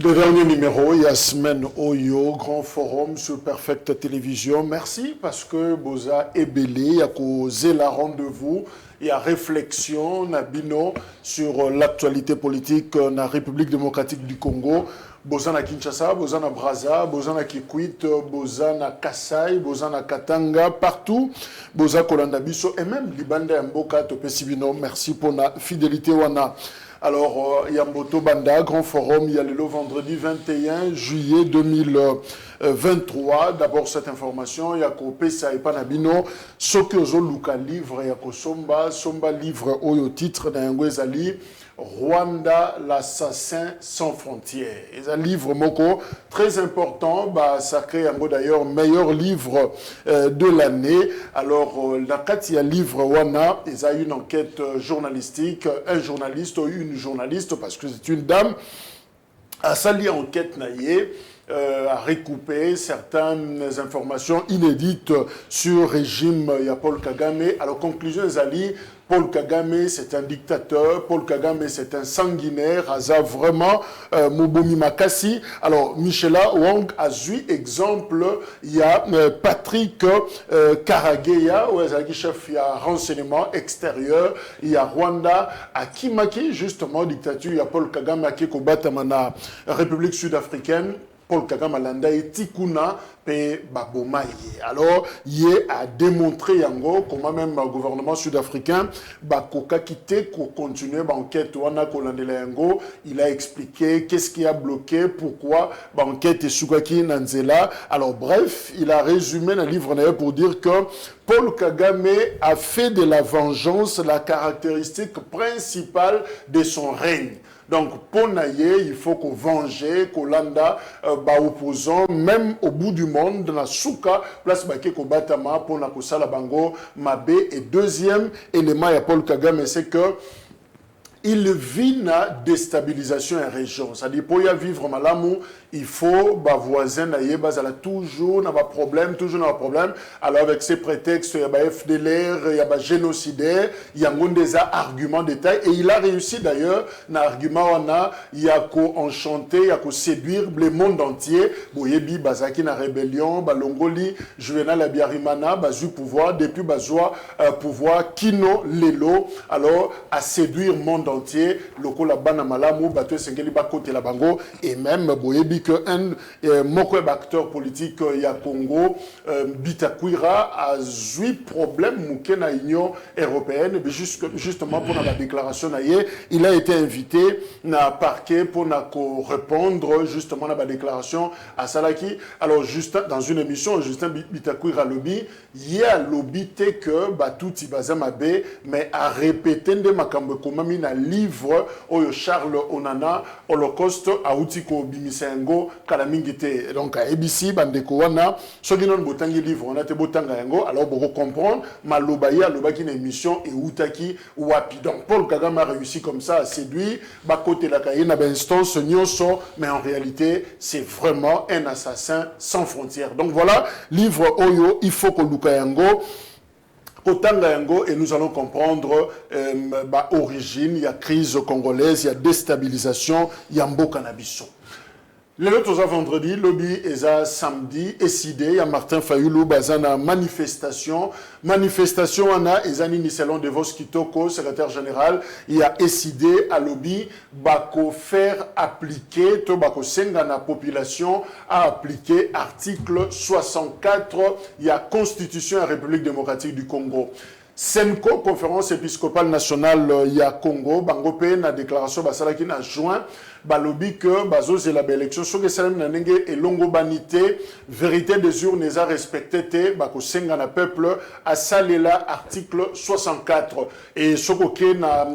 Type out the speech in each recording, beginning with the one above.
Le dernier numéro, il y a semaine Oyo, grand forum sur Perfect Télévision. Merci parce que Boza est belé, il y a causé la rendez-vous, il y a réflexion, Nabino, sur l'actualité politique dans la République démocratique du Congo. Boza na Kinshasa, Boza na Brazza, Boza na Kikwit, Boza na Kasai, Boza na Katanga, partout. Boza Kolanda Biso et même Libanda Mboka Topesibino. Merci pour la fidélité wana. Alors, il y a Mboto Banda, grand forum, il y a le vendredi 21 juillet 2023. D'abord, cette information, il y a Kopesa et Panabino, Sokozo Luka livre, il y a Somba livre au titre d'un Zali. Rwanda, l'assassin sans frontières. C'est un livre moko très important, sacré d'ailleurs meilleur livre de l'année. Alors, la Katia livre Wana, il y a une enquête journalistique, un journaliste ou une journaliste, parce que c'est une dame, a sali enquête naïe. À recouper certaines informations inédites sur le régime Paul Kagame. Alors, conclusion, Zali, Paul Kagame, c'est un dictateur. Paul Kagame, c'est un sanguinaire. Aza vraiment Mobomi Makassi. Alors, Michela Wang a vu exemple. Il y a Patrick Karageya, où est chef il y a renseignement extérieur. Il y a Rwanda, à Kimaki, justement, dictature. Il y a Paul Kagame, qui combat la République sud-africaine. Paul Kagame Landa et Tikuna pe Babomaye. Alors, il a démontré yango comment même le gouvernement sud-africain Bakoka quitté pour continuer l'enquête wana kolandela yango. Il a expliqué qu'est-ce qui a bloqué, pourquoi l'enquête est soukaki nanzela. Alors bref, il a résumé le livre pour dire que Paul Kagame a fait de la vengeance la caractéristique principale de son règne. Donc, pour naïe, il faut qu'on venge, qu'on landa, opposant, même au bout du monde, dans la souka, place baké ko batama, pour na kosala bango, mabe. Et deuxième élément, il y a Paul Kagame, c'est que il vit la déstabilisation en région. C'est-à-dire, pour y vivre malamu, il faut, voisin, toujours n'a pas problème, toujours n'a pas problème. Alors, avec ces prétextes, il y a FDLR, il y a génocidaire, il y a des arguments détails. Et il a réussi d'ailleurs, dans l'argument, il y a qu'à enchanter, il y a qu'à séduire le monde entier. Boyebi, Bazaki, na rébellion, Balongoli, Juvenal Abiyarimana, Bazu pouvoir, depuis Bazoua, pouvoir, Kino, Lelo, alors, à séduire le monde entier, loko la bana malamu, Bato Sengeli Bakote la bango, et même, Boyebi, que un acteur politique il y a Congo Bitakwira a eu problème mouké na Union européenne justement pour la déclaration il a été invité na parquet pour répondre justement à la déclaration à Salaki. Alors juste dans une émission Justin Bitakwira lobby il y a lobby que Batouti Bazamabe mais a répété de makambo komami na livre oyo Charles Onana Holocauste a outiko bimisengo kalamingite donc à ABC bandeko wana soki non botangi livre on a te botanga yango alors pour comprendre malobaya lobaki na émission et outaki wapi. Donc Paul Kagame a réussi comme ça à séduire bakote la kayena instance nyonso mais en réalité c'est vraiment un assassin sans frontières. Donc voilà livre oyo il faut que luka yango Kotanga yango et nous allons comprendre origine, il y a crise congolaise, il y a déstabilisation, il y a mboka na biso. Le autre vendredi, lobby et samedi, décidé, il y a Martin Fayoulou, bazana manifestation. Manifestation, on a Ezani Niselon de Vos Kitoko, secrétaire général, il y a décidé à lobby, bako faire appliquer, to bako senga na population, à appliquer article 64, il y a Constitution et République démocratique du Congo. Senko, conférence épiscopale nationale, il y a Congo, Bangopé, na déclaration, basalaki na juin, balobi que bazo c'est la belle élection so que salam na ndenge et longo banité vérité des urnes les a respecté te bako senga na peuple a salela article 64 et soko ke na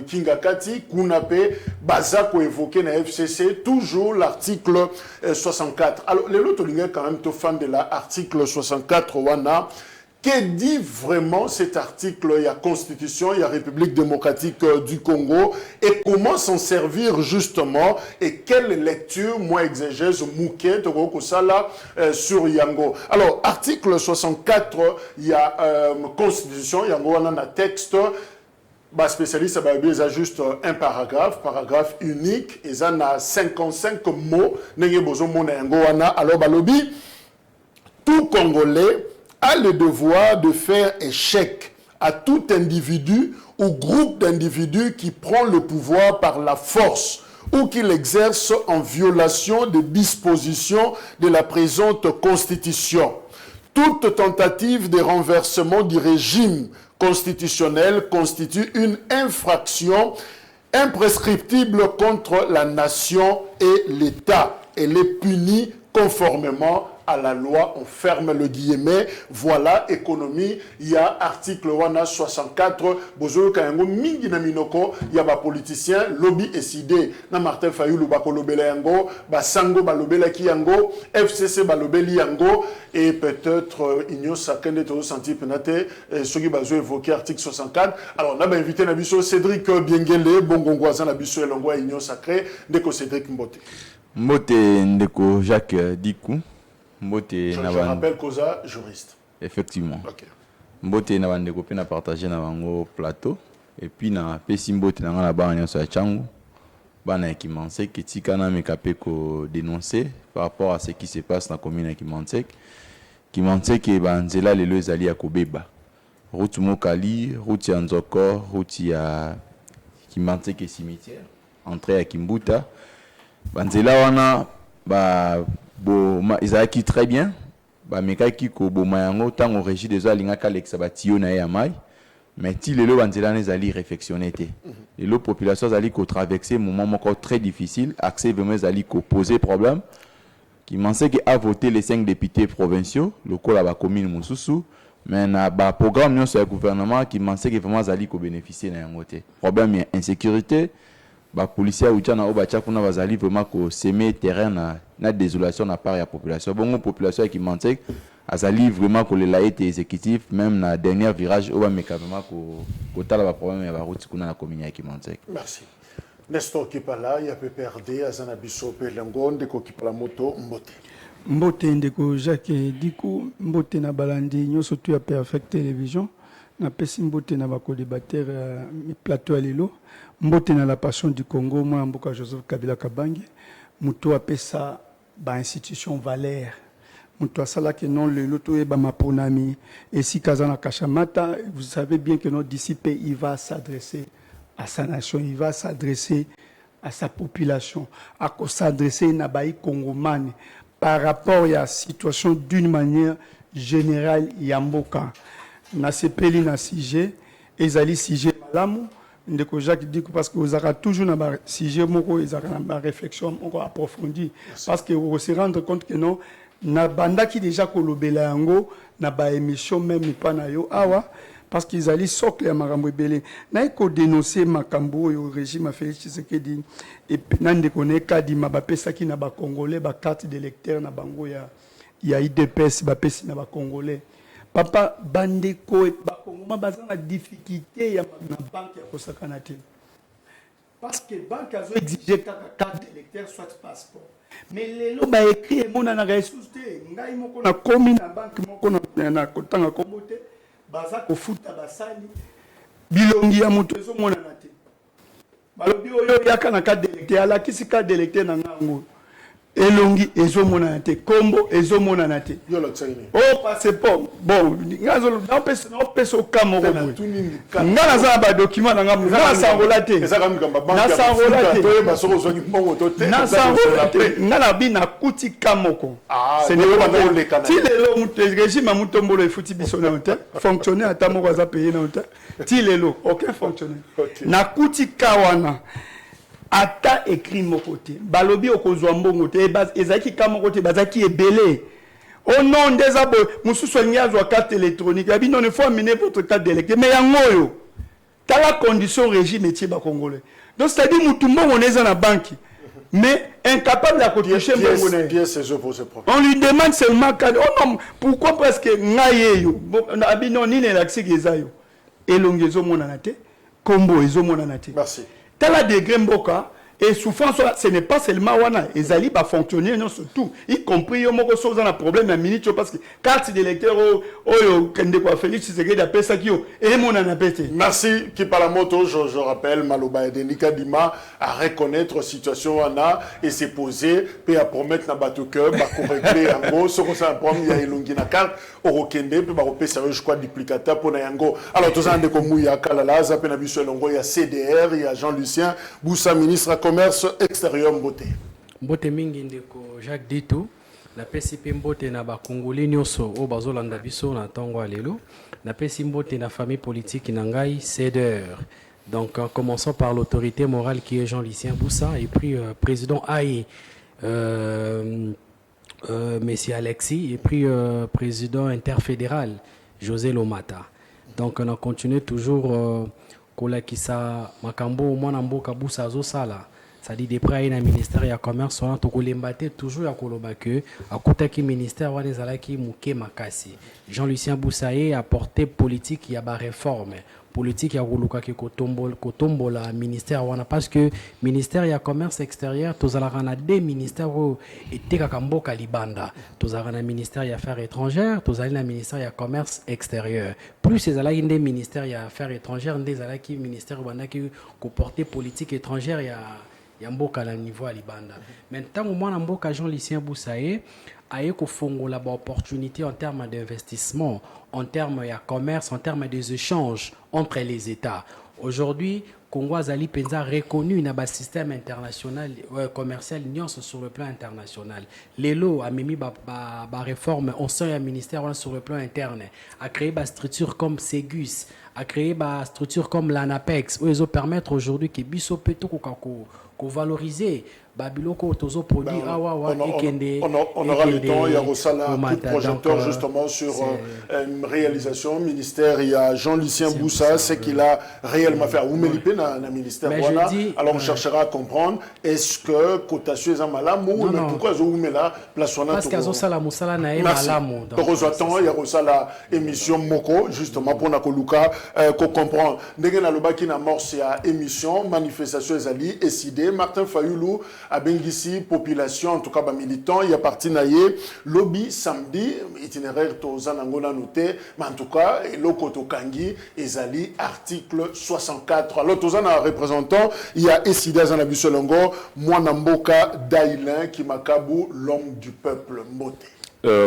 kingakati kunape bazako évoqué na FCC toujours l'article 64. Alors les autres lignes quand même to fan de l'article 64 wana. Que dit vraiment cet article? Il y a Constitution, il y a République démocratique du Congo. Et comment s'en servir justement? Et quelle lecture, moi, exégèse, mouké, Tokosala, sur Yango? Alors, article 64, il y a Constitution, Yango, on a un texte. bah spécialiste bah bien juste un paragraphe unique et ça a 55 mots n'engé bozo mona yango wana alors balobi tout Congolais a le devoir de faire échec à tout individu ou groupe d'individus qui prend le pouvoir par la force ou qui l'exerce en violation des dispositions de la présente Constitution. Toute tentative de renversement du régime constitutionnel constitue une infraction imprescriptible contre la nation et l'État. Elle est punie conformément à la loi, on ferme le guillemet. Voilà, économie, il y a article 64, bozo kayango mingi na minoko, il y a ba politicien, lobby décidé, na Martin Fayulu ba kolobela yango, ba sango ba lobela ki yango, FCC ba lobeli yango, et peut-être Igno Sakende to senti penate, ceux qui bazo évoquer article 64. Alors, on a invité na biso Cédric Biengele, Bongongwaza na biso elongwa Igno Sacré, ndeko Cédric Mbote. Mbote ndeko Jacques Dikou. Je rappelle Koza, juriste. Effectivement. Okay. Mbote na bandeko pe na partager na bango plateau et puis na pesi mbote na ngana ba nyonso ya changu bana Kimansek etika na mekape ko dénoncer par rapport à ce qui se passe na commune ya Kimansek e banzela lelo ezali ya kobeba route Mokali, route ya Nzoko, route ya Kimansek cimetière, entrée à Kimbuta banzela wana ba ezalaki très bien bamekaki ko boma yango tango régie des alinga kaleksa batio na ya mai mais ti lelo banzela ezali réflexionner te et la population ezali ko traverser moment moko très difficile accès vraiment ezali ko poser problème qui pensait que a voté les 5 députés provinciaux locaux la commune Mususu mais na ba programme nyonso ya gouvernement qui pensait que vraiment ezali ko bénéficier na yango te problème ya insécurité ba policiers ou na oba kuna bazali vraiment ko semer terrain na désolation na part ya population bongo population qui mentait azali vraiment ko la été exécutif même na dernier virage oba meka vraiment ko tala ba problème ya ba route kuna na commune qui mentait. Merci. Nestor Kipala ya PPRD azana biso pe lengonde ko kipala moto Mbote ndeko Jacques Dikou Mbote na balandi nyoso tu ya Perfect Télévision na pesi Mbote na ba co-débatteur plateau alilo Mbote na la passion du Congo, moi, Mboka Joseph Kabila Kabangi, Mouto apesa ba institution valeur. Mouto asala que non le loto e ba maponami. Et si Kazana Kashamata, vous savez bien que notre disciple, il va s'adresser à sa nation, il va s'adresser à sa population, à s'adresser à Nabaï Congomane par rapport à la situation d'une manière générale Yamboka. Na sepeli na sujet, ezali sujet malamu. Ndeko Jacques dit parce que vous aurez toujours un sujet moko une réflexion encore approfondie parce que vous se rendre compte que non na banda qui déjà kolobela yango na ba émission même pas na yo awa parce qu'ils allaient socle ya makambo ebele na ko dénoncer makambo au régime a Félix Tshisekedi et nan ndeko ne kadi mabapesa ki na ba congolais ba carte d'électeur na bango ya IDPS ba pesi na ba congolais. Papa bandeko bakongoma bazanga difficulté ya na banque ya kosakana te parce que banque azo exiger carte d'électeur soit passeport mais lelo ba écrit mona na ressource te ngai moko na komi na banque moko na kotanga kombo te baza kofuta basali bilongi ya moto ezo mona na te balobi oyo yaka na carte d'électeur ala kisi carte d'électeur na ngango elongi ezomona te kombo ezomona na te oh passeport bon ngazo na peso kamo ko ngana za ba document na ngamu na sangola te na sangola te na sangola te ngana bi na kuti kamoko ce n'est pas ti lelo régime mutombolo efuti biso na te fonctionnaire atamo za payer na te ti lelo aucun fonctionnaire na kuti kawana ata écrit mon côté balobi okozwa mbongo te ezaki kama côté bazaki ebele au nom des abo mususu nyazwa carte électronique abi non il faut amener votre carte d'électeur mais yangoyo tala condition régime etier ba congolais donc c'est à dire mutumbo oneza na banque mais incapable de toucher mbongo na on lui demande seulement carte oh non pourquoi parce que ngayeyo abi non ni ne l'accès gezayo elongezo mona na te kombo ezo mona na te merci. Tala degré mboka Et souffrance, ce n'est pas seulement wana. Les alliés va fonctionner surtout, y compris au moment où on a un problème à minute parce que carte d'électeur Félix Tshisekedi appelle ça qui et mon anapété. Merci Kipalamoto, je rappelle Maloba Edenika Dima à reconnaître la situation wana et s'est posé puis à promettre na bateau cœur ba corriger yango ce qu'on ça problème ya ilungi na carte orokende puis ba repesa je crois duplicateur pour na yango. Alors tous ande ko muya kala la za pe na biso longo ya CDR, il y a Jean-Lucien Boussa ministre commerce extérieur Mbote. Mbote mingi ndeko Jacques Dito na PCP Mbote na ba Congolais nyonso o bazolanda biso na tongo lelo na PCP Mbote na famille politique na ngai CDR. Donc en commençant par l'autorité morale qui est Jean-Lucien Boussa et puis président AI Messie Alexis et puis président interfédéral José Lomata. Donc on a continué toujours kolakisa makambo mwana mboka Boussa azosala. Ça dit des prêts na ministère ya commerce on a tokolembate toujours ya koloba que akutaki ministère wana ezalaki muke makasi. Jean-Lucien Boussaye a porté politique ya ba réforme politique ya koluka ki kotombola ministère wana parce que ministère ya commerce extérieur tozalaka na deux ministères etekaka mboka libanda tozalaka na ministère ya affaires étrangères tozali na ministère ya commerce extérieur plus ezalaki nde ministère ya affaires étrangères nde ezalaki ministère bandaki ko porter politique étrangère ya mboka na niveau ya libanda. Maintenant mwana mboka Jean-Lucien Boussaye a eu la opportunité en termes d'investissement, en termes de commerce, en termes des échanges entre les États. Aujourd'hui, Congo Azali Penza reconnu dans le système international commercial sur le plan international. L'élo a mis la réforme au sein du ministère sur le plan interne, a créé des structures comme Ségus, a créé des structures comme l'ANAPEX, où ils permettent aujourd'hui que Bisso Peto valoriser Babiloko Tozo produit on aura le temps, il y a Rossala, un coup de projecteur justement sur une réalisation ministère, il y a Jean-Lucien Boussa, c'est qu'il a réellement fait à Oumelipé dans le ministère. Voilà. Alors on cherchera à comprendre, est-ce que cotation est un malam ou pourquoi Oumela place on a parce que Zosala Moussala n'a pas malam. Donc il y a Rossala émission Moko justement pour Nakoluka qu'on comprend. Ndegen Alobaki na mort c'est à émission manifestation ezali SID Martin Fayoulou à Bengisi, population, en tout cas militant, il y a parti naïe, lobby samedi, itinéraire Tozanangona noté, mais en tout cas, Lokoto Kangi, Ezali, article 64. Alors, Tozana représentant, il y a Essida Zanabusolongo, Mwanamboka Dailin, Kimakabu, l'homme du peuple, Mbote.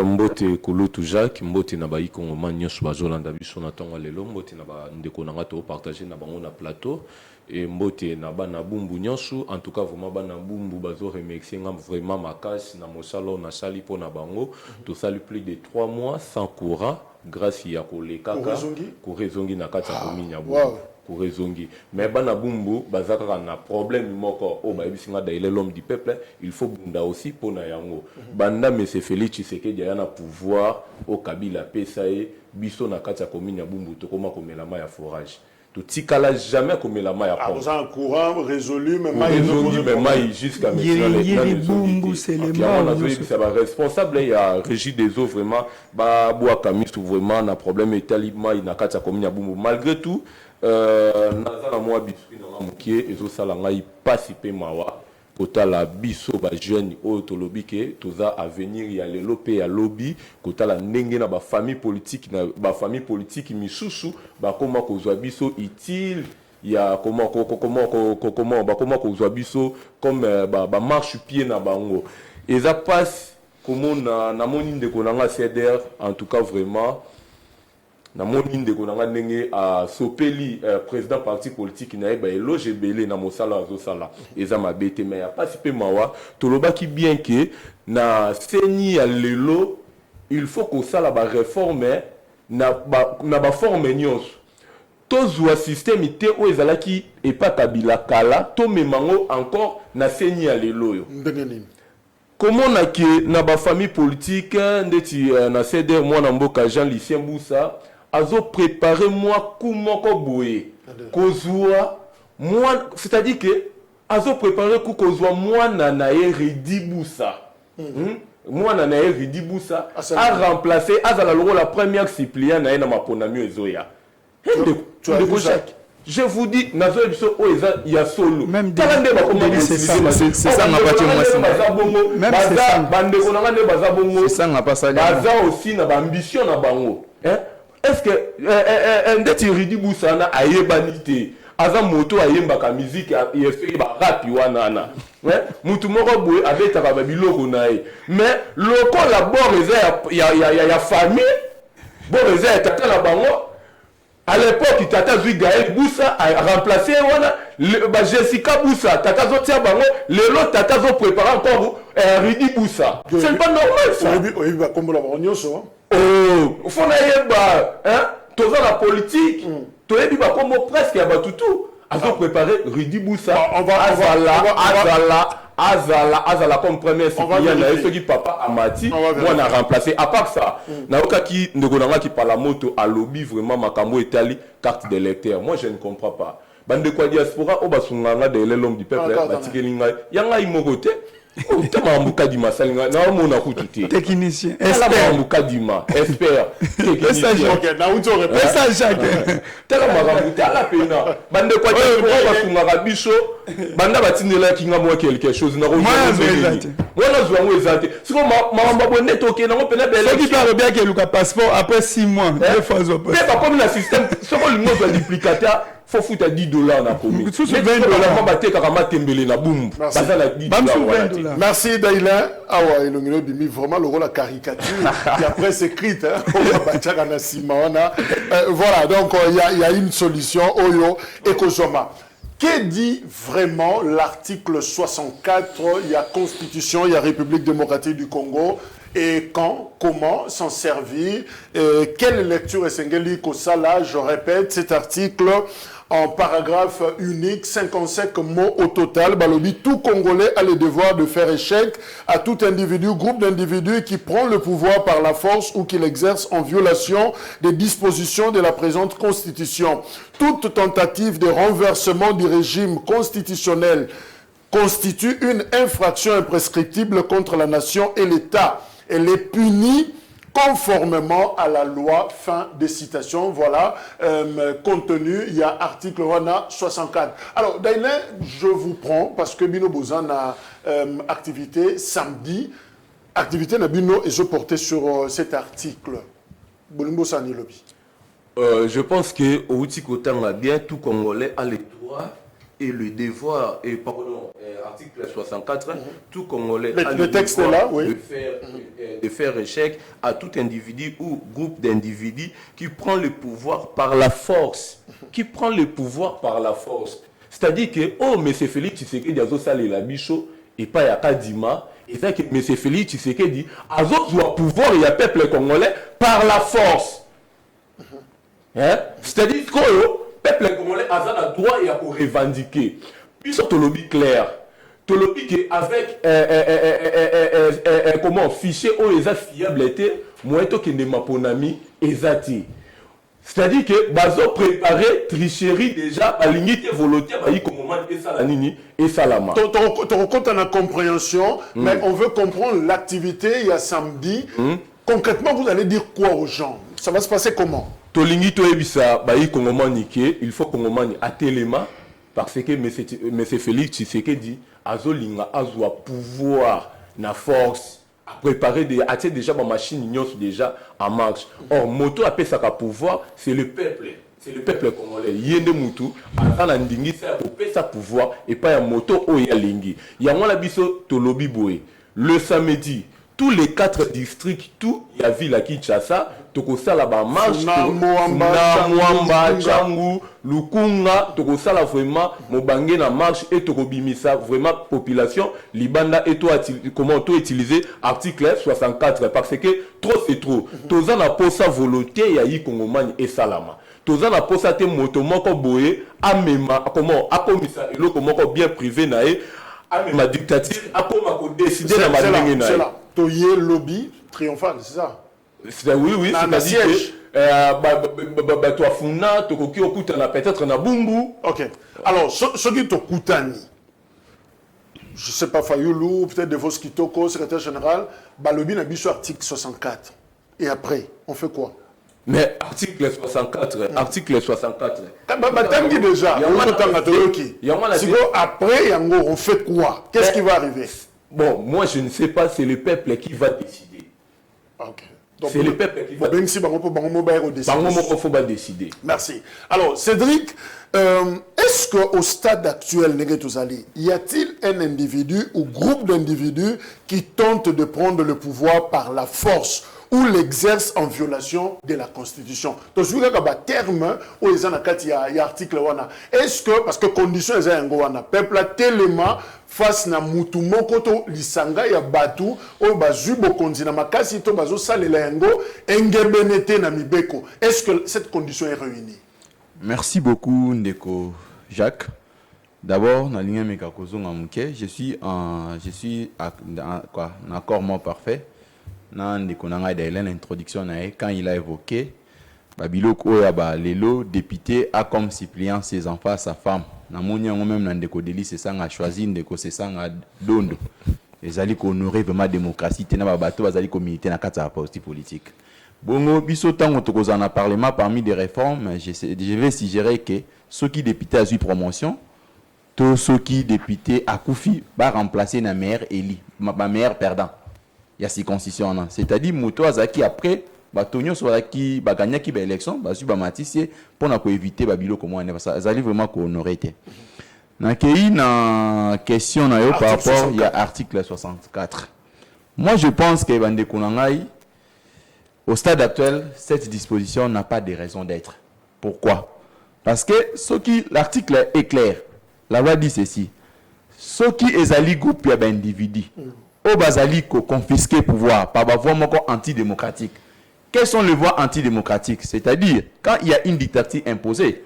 Mbote Kulutu Jacques, Mbote Nabayi Kongoman Nyos Bazolanda Biso Natonga Lelo, Mbote Naba Ndekonanga to partager na bango na plateau. Et Mbote Naba na Bumbu Nyosu, en tout cas vraiment Bana Bumbu Bazo remercier vraiment Makas na Mosalo na Sali po na bango, tout ça plus de 3 mois sans courant grâce à Kolekaka, Korezongi na kata kominya Bumbu. Korezongi. Mais Bana Bumbu bazaka na problème moko o ba bisinga daile l'homme du peuple, il faut bunda aussi pour na yango. Banda monsieur Félix Tshisekedi ya na pouvoir au Kabila pesae biso na kata kominya Bumbu to koma komela ma ya forage. Tout tikala jamais comme la maille à prendre. Ah, un courant résolu, mais maille jusqu'à maintenant. C'est les responsable, il y a régie des eaux vraiment, bah, bois camis vraiment, na problème et talibma, il n'a qu'à sa commune à Bumbu. Malgré tout, Nazana moi biscuit dans la moukier, et zo salanga y participer mawa. Kota la biso ba jeune o to lobby ke toza avenir ya lelo pe ya lobby kota la ndenge na ba famille politique misusu ba koma ko zwa biso utile ya comment ba koma ko zwa biso comme ba marche pied na bango et ça passe comme na moni ndeko nanga CDR en tout cas vraiment na moni ndeko nanga ndenge a sopeli président parti politique na eba eloge belé na mosala azosala eza mabete mais ya participer mawa tolobaki bien que na seni ya lelo il faut que ça la ba réforme na ba forme nyonso tozwa système ité o ezalaki et pas Kabila kala to memango encore na seni ya lelo yo comment na ke na ba famille politique ndeti na CDR mwana mboka Jean-Lucien Boussa azo préparer moi kumoko boye kozwa moi c'est-à-dire que azo préparer ku kozwa moi na Ridibusa moi na Ridibusa a remplacer azala loko la première suppléant na maponami ezoya tu as vu ça? Je vous dis, il y a solo. Même c'est ça, n'a pas tué moi. C'est ça, n'a pas ça. Baza aussi na ambition na bango. Est-ce que ndeti ridi busana ayebanité aza moto ayembaka musique yefeki ba rap wana mutu moko boye abetaka ba biloko na ye. Mais lokola bord ya famille, bord eza tata na bango. À l'époque, Tata Zui Gaël Boussa a remplacé Jessica Boussa. Tata Zo tia bango, lelo Tata Zo prépare encore Ridi Boussa. C'est pas normal ça. Oui, bah comme la Borgnoso. Oh, faut naïba, hein? Toza la politique. Toye bi ba comme presque ya ba toutou. Azo préparer Ridi Boussa. On va Azala comme premier citoyen na ceux qui papa Amati moi on a remplacé à part ça na okaki ndeko qui parle la moto à lobby vraiment makambo etali carte d'électeur. Moi je ne comprends pas bande kwa diaspora o basunganga de l'homme du peuple batikelinga yanga imogote o tama mbuka di masalinga na mona kututi technicien espère mbuka di ma espère technicien OK na uto répète ça Jacques tala makambo tala pena bande kwa diaspora basunganga biso banda batinela kinga mo quelque chose na wana zwango ezate siko mama bonne toke na ngopena bele ceux qui parlent bien que le passeport après 6 mois deux fois au mais pas comme le système soko le mot duplicateur faut foutre $10 na komi $20 mama te kaka matembele na bumbu baza na $10 merci Daïla awa elongelo bimi vraiment le rôle la caricature qui après c'est écrit voilà donc il y a une solution oyo ekozoma. Que dit vraiment l'article 64? Il y a Constitution, il y a République démocratique du Congo. Et quand, comment s'en servir? Quelle lecture est Sengeli Kosala? Je répète, cet article en paragraphe unique, 55 mots au total. Balobi, tout Congolais a le devoir de faire échec à tout individu, groupe d'individus qui prend le pouvoir par la force ou qui l'exerce en violation des dispositions de la présente Constitution. Toute tentative de renversement du régime constitutionnel constitue une infraction imprescriptible contre la nation et l'État. Elle est punie conformément à la loi. Fin de citation. Voilà, contenu, il y a article 64. Alors, Daïlin, je vous prends parce que Bino Bozan a activité samedi. Activité na Bino et je portais sur cet article. Bolimbo Sani Lobby. Je pense que Outi Kotanga bien, tout Congolais a le droit et le devoir, et pardon, article 64, tout Congolais a le texte devoir là, oui. de faire échec à tout individu ou groupe d'individus qui prend le pouvoir par la force. Qui prend le pouvoir par la force. C'est-à-dire que, oh, M. Félix Tshisekedi a salé la bicho et pas Yaka Dima. Et ça que M. Félix Tshisekedi a le pouvoir et le peuple congolais par la force. Hein? C'est-à-dire que le peuple congolais a le droit et à revendiquer. Puis surtout le lobby clair. Tout le lobby qui avec comment fichier où les fiable était moi to kende maponami ezati. C'est-à-dire que bazo préparé tricherie déjà à l'unité volontaire ba yiko moment et ça la nini et salama. Ton compte en compréhension, mais on veut comprendre l'activité il y a samedi. Concrètement, vous allez dire quoi aux gens? Ça va se passer comment? Tolingi to ebisa ba yiko moment niké, il faut qu'on moment à téléma parce que M. Félix Tshisekedi azolinga azwa pouvoir na force à préparer des déjà ma machine déjà en marche. Or moto a pesa ka pouvoir, c'est le peuple congolais. Yende mutu ana ndingi ça pour pesa pouvoir et pas ya moto o ya lingi. Ya ngala biso to lobby boy. Le samedi tous les 4 districts, tout y a ville à Kinshasa, tokosala ba marche, Mwamba, Changu, Lukunga, tokosala vraiment mobange na marche et tokobimisa vraiment population libanda et toi comment tout utiliser article 64 parce que trop c'est trop. Toza na posa volonté ya yi kongomani et salama. Toza na posa te moto moko boye amema comment akomisa eloko moko bien privé na e amema dictature akoma ko décider na madenge na e. Toye lobby triomphal, c'est ça? Oui, c'est-à-dire que toi funa tokoki okutana peut-être na bumbu. OK. Alors ce qui tokutani, je sais pas Fayoulou, peut-être de vos Kitoko, secrétaire général, ba lobby na biso article 64. Et après, on fait quoi? Mais article 64, article 64. Tangi déjà, après, on fait quoi? Qu'est-ce qui va arriver? Bon, moi je ne sais pas, c'est le peuple qui va décider. Ok. C'est le peuple qui va décider. Merci. Alors, Cédric, est-ce qu'au stade actuel, y a-t-il un individu ou groupe d'individus qui tentent de prendre le pouvoir par la force ou l'exerce en violation de la Constitution? Donc, je veux dire terme où il y a article, est-ce que, parce que condition est un peuple tellement face na mutu moko to lisanga ya batu o bazu bokonzi na makasi to bazo salela yango engebenete na mibeko. Est-ce que cette condition est réunie? Merci beaucoup Ndeko Jacques. D'abord, na ligne mekakozo ngamuke, je suis en accord moi parfait. Na Ndeko nanga d'ailleurs l'introduction na quand il a évoqué Babiloko Oyaba Lelo député a comme suppléant ses enfants sa femme. Na moni yango même na Ndeko Deli c'est ça a choisi Ndeko c'est ça a dondo. Ezali ko honorer vraiment démocratie tena ba bato bazali ko militer na kata parti politique. Bongo biso tango tokoza na parlement parmi des réformes, je vais suggérer que ceux qui députés a eu promotion, tous ceux qui députés a Koufi va remplacer na maire Eli, ma maire perdant. Il y a ces concessions, c'est-à-dire moto azaki après batonyo soit qui baganya qui ba élection ba su ba matisier pour na ko éviter babilo comme on ça azali vraiment ko honorer té na kei na question na yo par rapport il y a article 64. Moi je pense que bande konangai au stade actuel cette disposition n'a pas de raison d'être. Pourquoi? Parce que ce qui l'article est clair. La loi dit ceci. Ce qui ezali groupe ya ba individu au bazali ko confisquer pouvoir par ba voie moko antidémocratique. Quelles sont les voies antidémocratiques? C'est-à-dire, quand il y a une dictature imposée,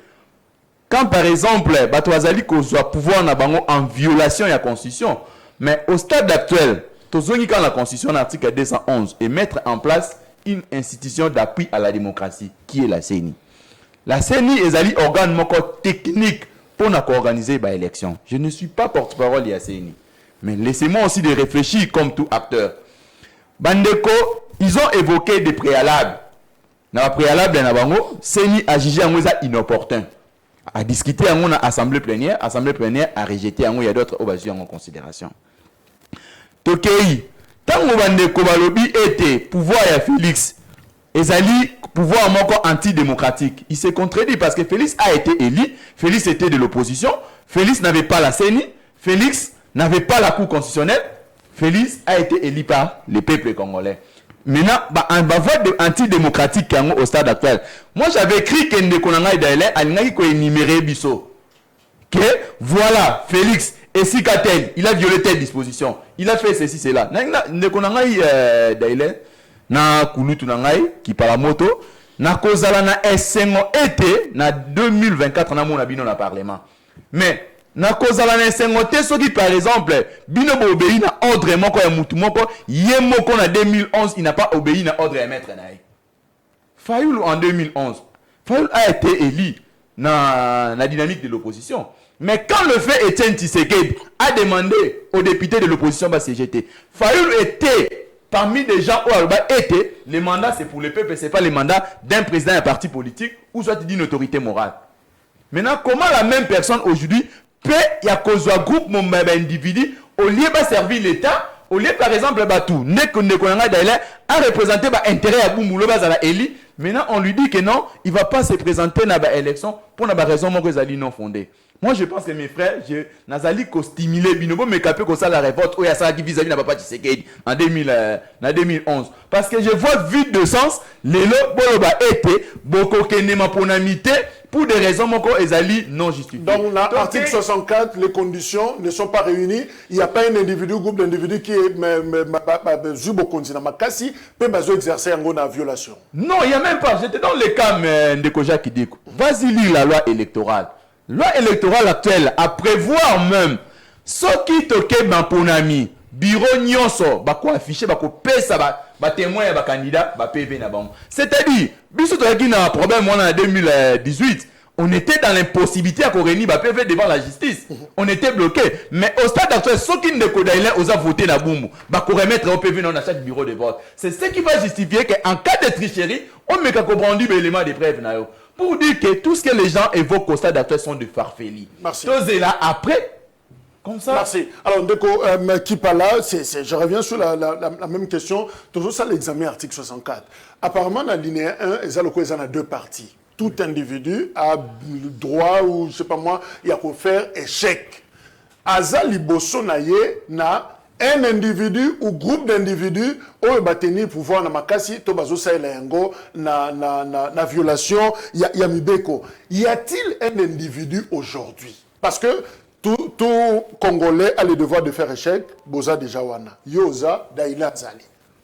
quand par exemple, Batouazali soit pouvoir en violation de la Constitution, mais au stade actuel, quand la Constitution, l'article 211, et mettre en place une institution d'appui à la démocratie, qui est la CENI. La CENI est un organe technique pour organiser l'élection. Je ne suis pas porte-parole de la CENI, mais laissez-moi aussi de réfléchir comme tout acteur. Bandeko, ils ont évoqué des préalables. Dans le préalable, CENI a jugé inopportun. A discuté en assemblée plénière a rejeté il y a d'autres obasions en considération. Tokei, tant que Bandeko Balobi était pouvoir à Félix, ezali pouvoir encore antidémocratique. Il s'est contredit parce que Félix a été élu, Félix était de l'opposition, Félix n'avait pas la CENI, Félix n'avait pas la Cour constitutionnelle, Félix a été élu par le peuple congolais. Maintenant, un vote antidémocratique au stade actuel. Moi, j'avais écrit que Ndekonanga Idaele a énuméré Bisso. Que voilà, Félix, et si Katel, il a violé telle disposition. Il a fait ceci, cela. Ndekonanga Idaele, na Kulutu Nangai, qui par la moto, na Kozala na Essengo été, na 2024, na mon abino na parlement. Mais, na kozala na sengote soki par exemple bino bo obéi na ordre moko ya mutu moko ye moko na 2011 il n'a pas obéi na ordre ya maître naï. Fayoul en 2011 Fayoul a été élu na dynamique de l'opposition, mais quand le fait Etienne Tshisekedi a demandé aux députés de l'opposition de CGT, Fayoul était parmi des gens où Alba était les mandats c'est pour le peuple, c'est pas les mandats d'un président d'un parti politique ou soit d'une autorité morale. Maintenant comment la même personne aujourd'hui peut y a cause d'un groupe mon individu au lieu de servir l'État, au lieu par exemple Batou a représenté l'intérêt à Boumoulo Bazala Eli, maintenant on lui dit que non, il ne va pas se présenter dans l'élection pour une raison non fondée. Moi je pense que mes frères, je n'azali ko stimuler binobo me capé ko ça la révolte ou ya ça qui vis-à-vis na papa Tshisekedi en 2011 parce que je vois vide de sens les lo boloba été boko kenema ponamité pour des raisons moko ezali non justifiées. Donc l'article 64, les conditions ne sont pas réunies, il n'y a pas un individu groupe d'individus qui est zubo konzina makasi peut exercer en violation. Non, il y a même pas, j'étais dans le cas de Koja qui dit vas-y lire la loi électorale. Loi électorale actuelle à prévoir même ce qui toque ban ponami bureau nyonso ba ko afficher ba ko pesa ba témoin ya ba candidat ba PV na bango. C'est-à-dire biso to yaki na problème en 2018 on était dans l'impossibilité à Koreni PV devant la justice. On était bloqué. Mais au stade actuel, ceux qui ne connaissent pas, ont voté na Bumbu. Bah, qu'on remettre au PV dans chaque bureau de vote. C'est ce qui va justifier qu'en cas de tricherie, on met qu'à comprendre l'élément de preuve. Pour dire que tout ce que les gens évoquent au stade actuel sont de farfelis. Merci. Tous est là après. Comme ça. Merci. Alors, Ndeko Kipala, je reviens sur la même question. Toujours ça, l'examen article 64. Apparemment, dans la linéa 1, il y a deux parties. Tout individu a le droit, ou je ne sais pas moi, il y a qu'à faire échec. Aza liboso na ye na un individu ou groupe d'individus au tenir pouvoir na makasi to bazo sa elengo na violation ya mibeko. Y a-t-il un individu aujourd'hui? Parce que tout Congolais a le devoir de faire échec. Boza déjà wana. Yoza daila zali.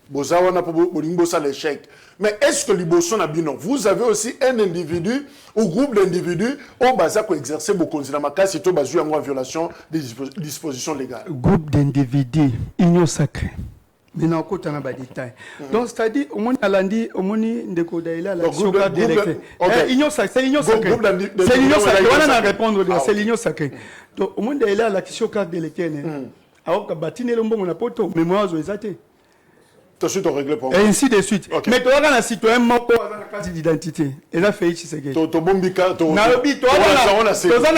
Boza wana pour bolingo sa l'échec. Mais est-ce que liboso na bino, vous avez aussi un individu ou groupe d'individus au baza ko exercer beaucoup na makasi to bazo en violation des dispositions légales? Groupe d'individus, union sacrée. Maintenant, on a des détails. Donc, c'est-à-dire, au moins, Alandi, au moins, Ndeko Daïla, la Soka d'électeur. Union sacrée, c'est l'union sacrée. C'est l'union sacrée. On a répondre, c'est l'union sacrée. Donc, au moins, Daïla, la Soka d'électeur. Alors, quand Batine, on a pas de mémoire, on a été. Et ainsi de suite. Okay. Mais tu as un citoyen mort pour la carte d'identité. Et là, fait ici, c'est que. Tu as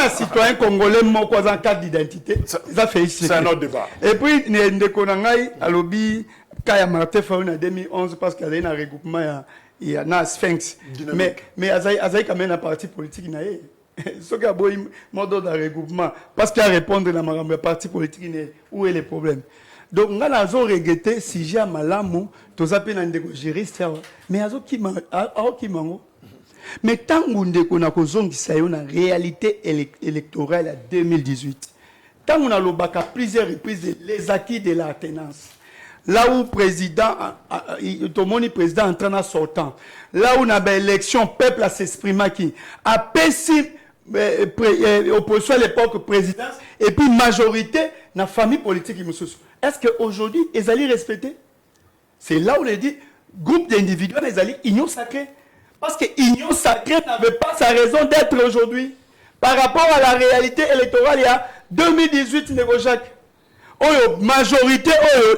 un citoyen congolais mort pour la carte d'identité. Ça fait ici. C'est un autre débat. Et puis, Ndekonangai, à l'objet, Kaya Martin fait en 2011 parce qu'il y a un regroupement, il y a un Sphinx. Mais Azaï quand même un parti politique. Ce qui a beau mode de regroupement. Parce qu'il y a répondre à la parti politique, où est le problème? Donc, on a regretté si j'ai un malamu, tous les juriste, mais mais tant qu'on a une réalité électorale en 2018, tant qu'on a plusieurs reprises les acquis de la tenance, là où le président, tout le monde président en train de sortir, là où on a une élection, le peuple a s'exprimé qui a pessimé opposition à l'époque présidence et puis majorité dans la famille politique. Est-ce qu'aujourd'hui, ils allaient respecter? C'est là où on dit, groupe d'individus, ils allaient union sacrée. Parce que union sacrée n'avait pas sa raison d'être aujourd'hui. Par rapport à la réalité électorale, il y a 2018, Jacques. Majorité,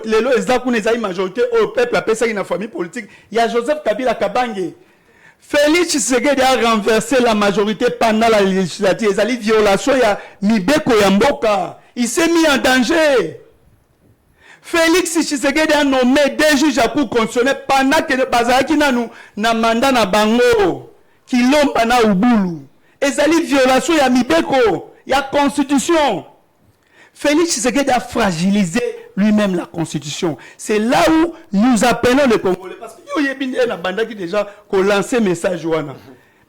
les majorité, au peuple, appelle ça une famille politique. Il y a Joseph Kabila Kabange. Félix Tshisekedi a renversé la majorité pendant la législative. Il y a une violation, il y a Mibeko Yamboka. Il s'est mis en danger. Félix Tshisekedi a nommé des juges à cour constitutionnelle pendant que Bazaki na mandat na bango qui l'ont na Ubulu. Et il y a une violation, il y a Mibeko, il y a constitution. Félix Tshisekedi a fragilisé lui-même la constitution. C'est là où nous appelons les Congolais. Parce que il y a une bande qui déjà lancé message.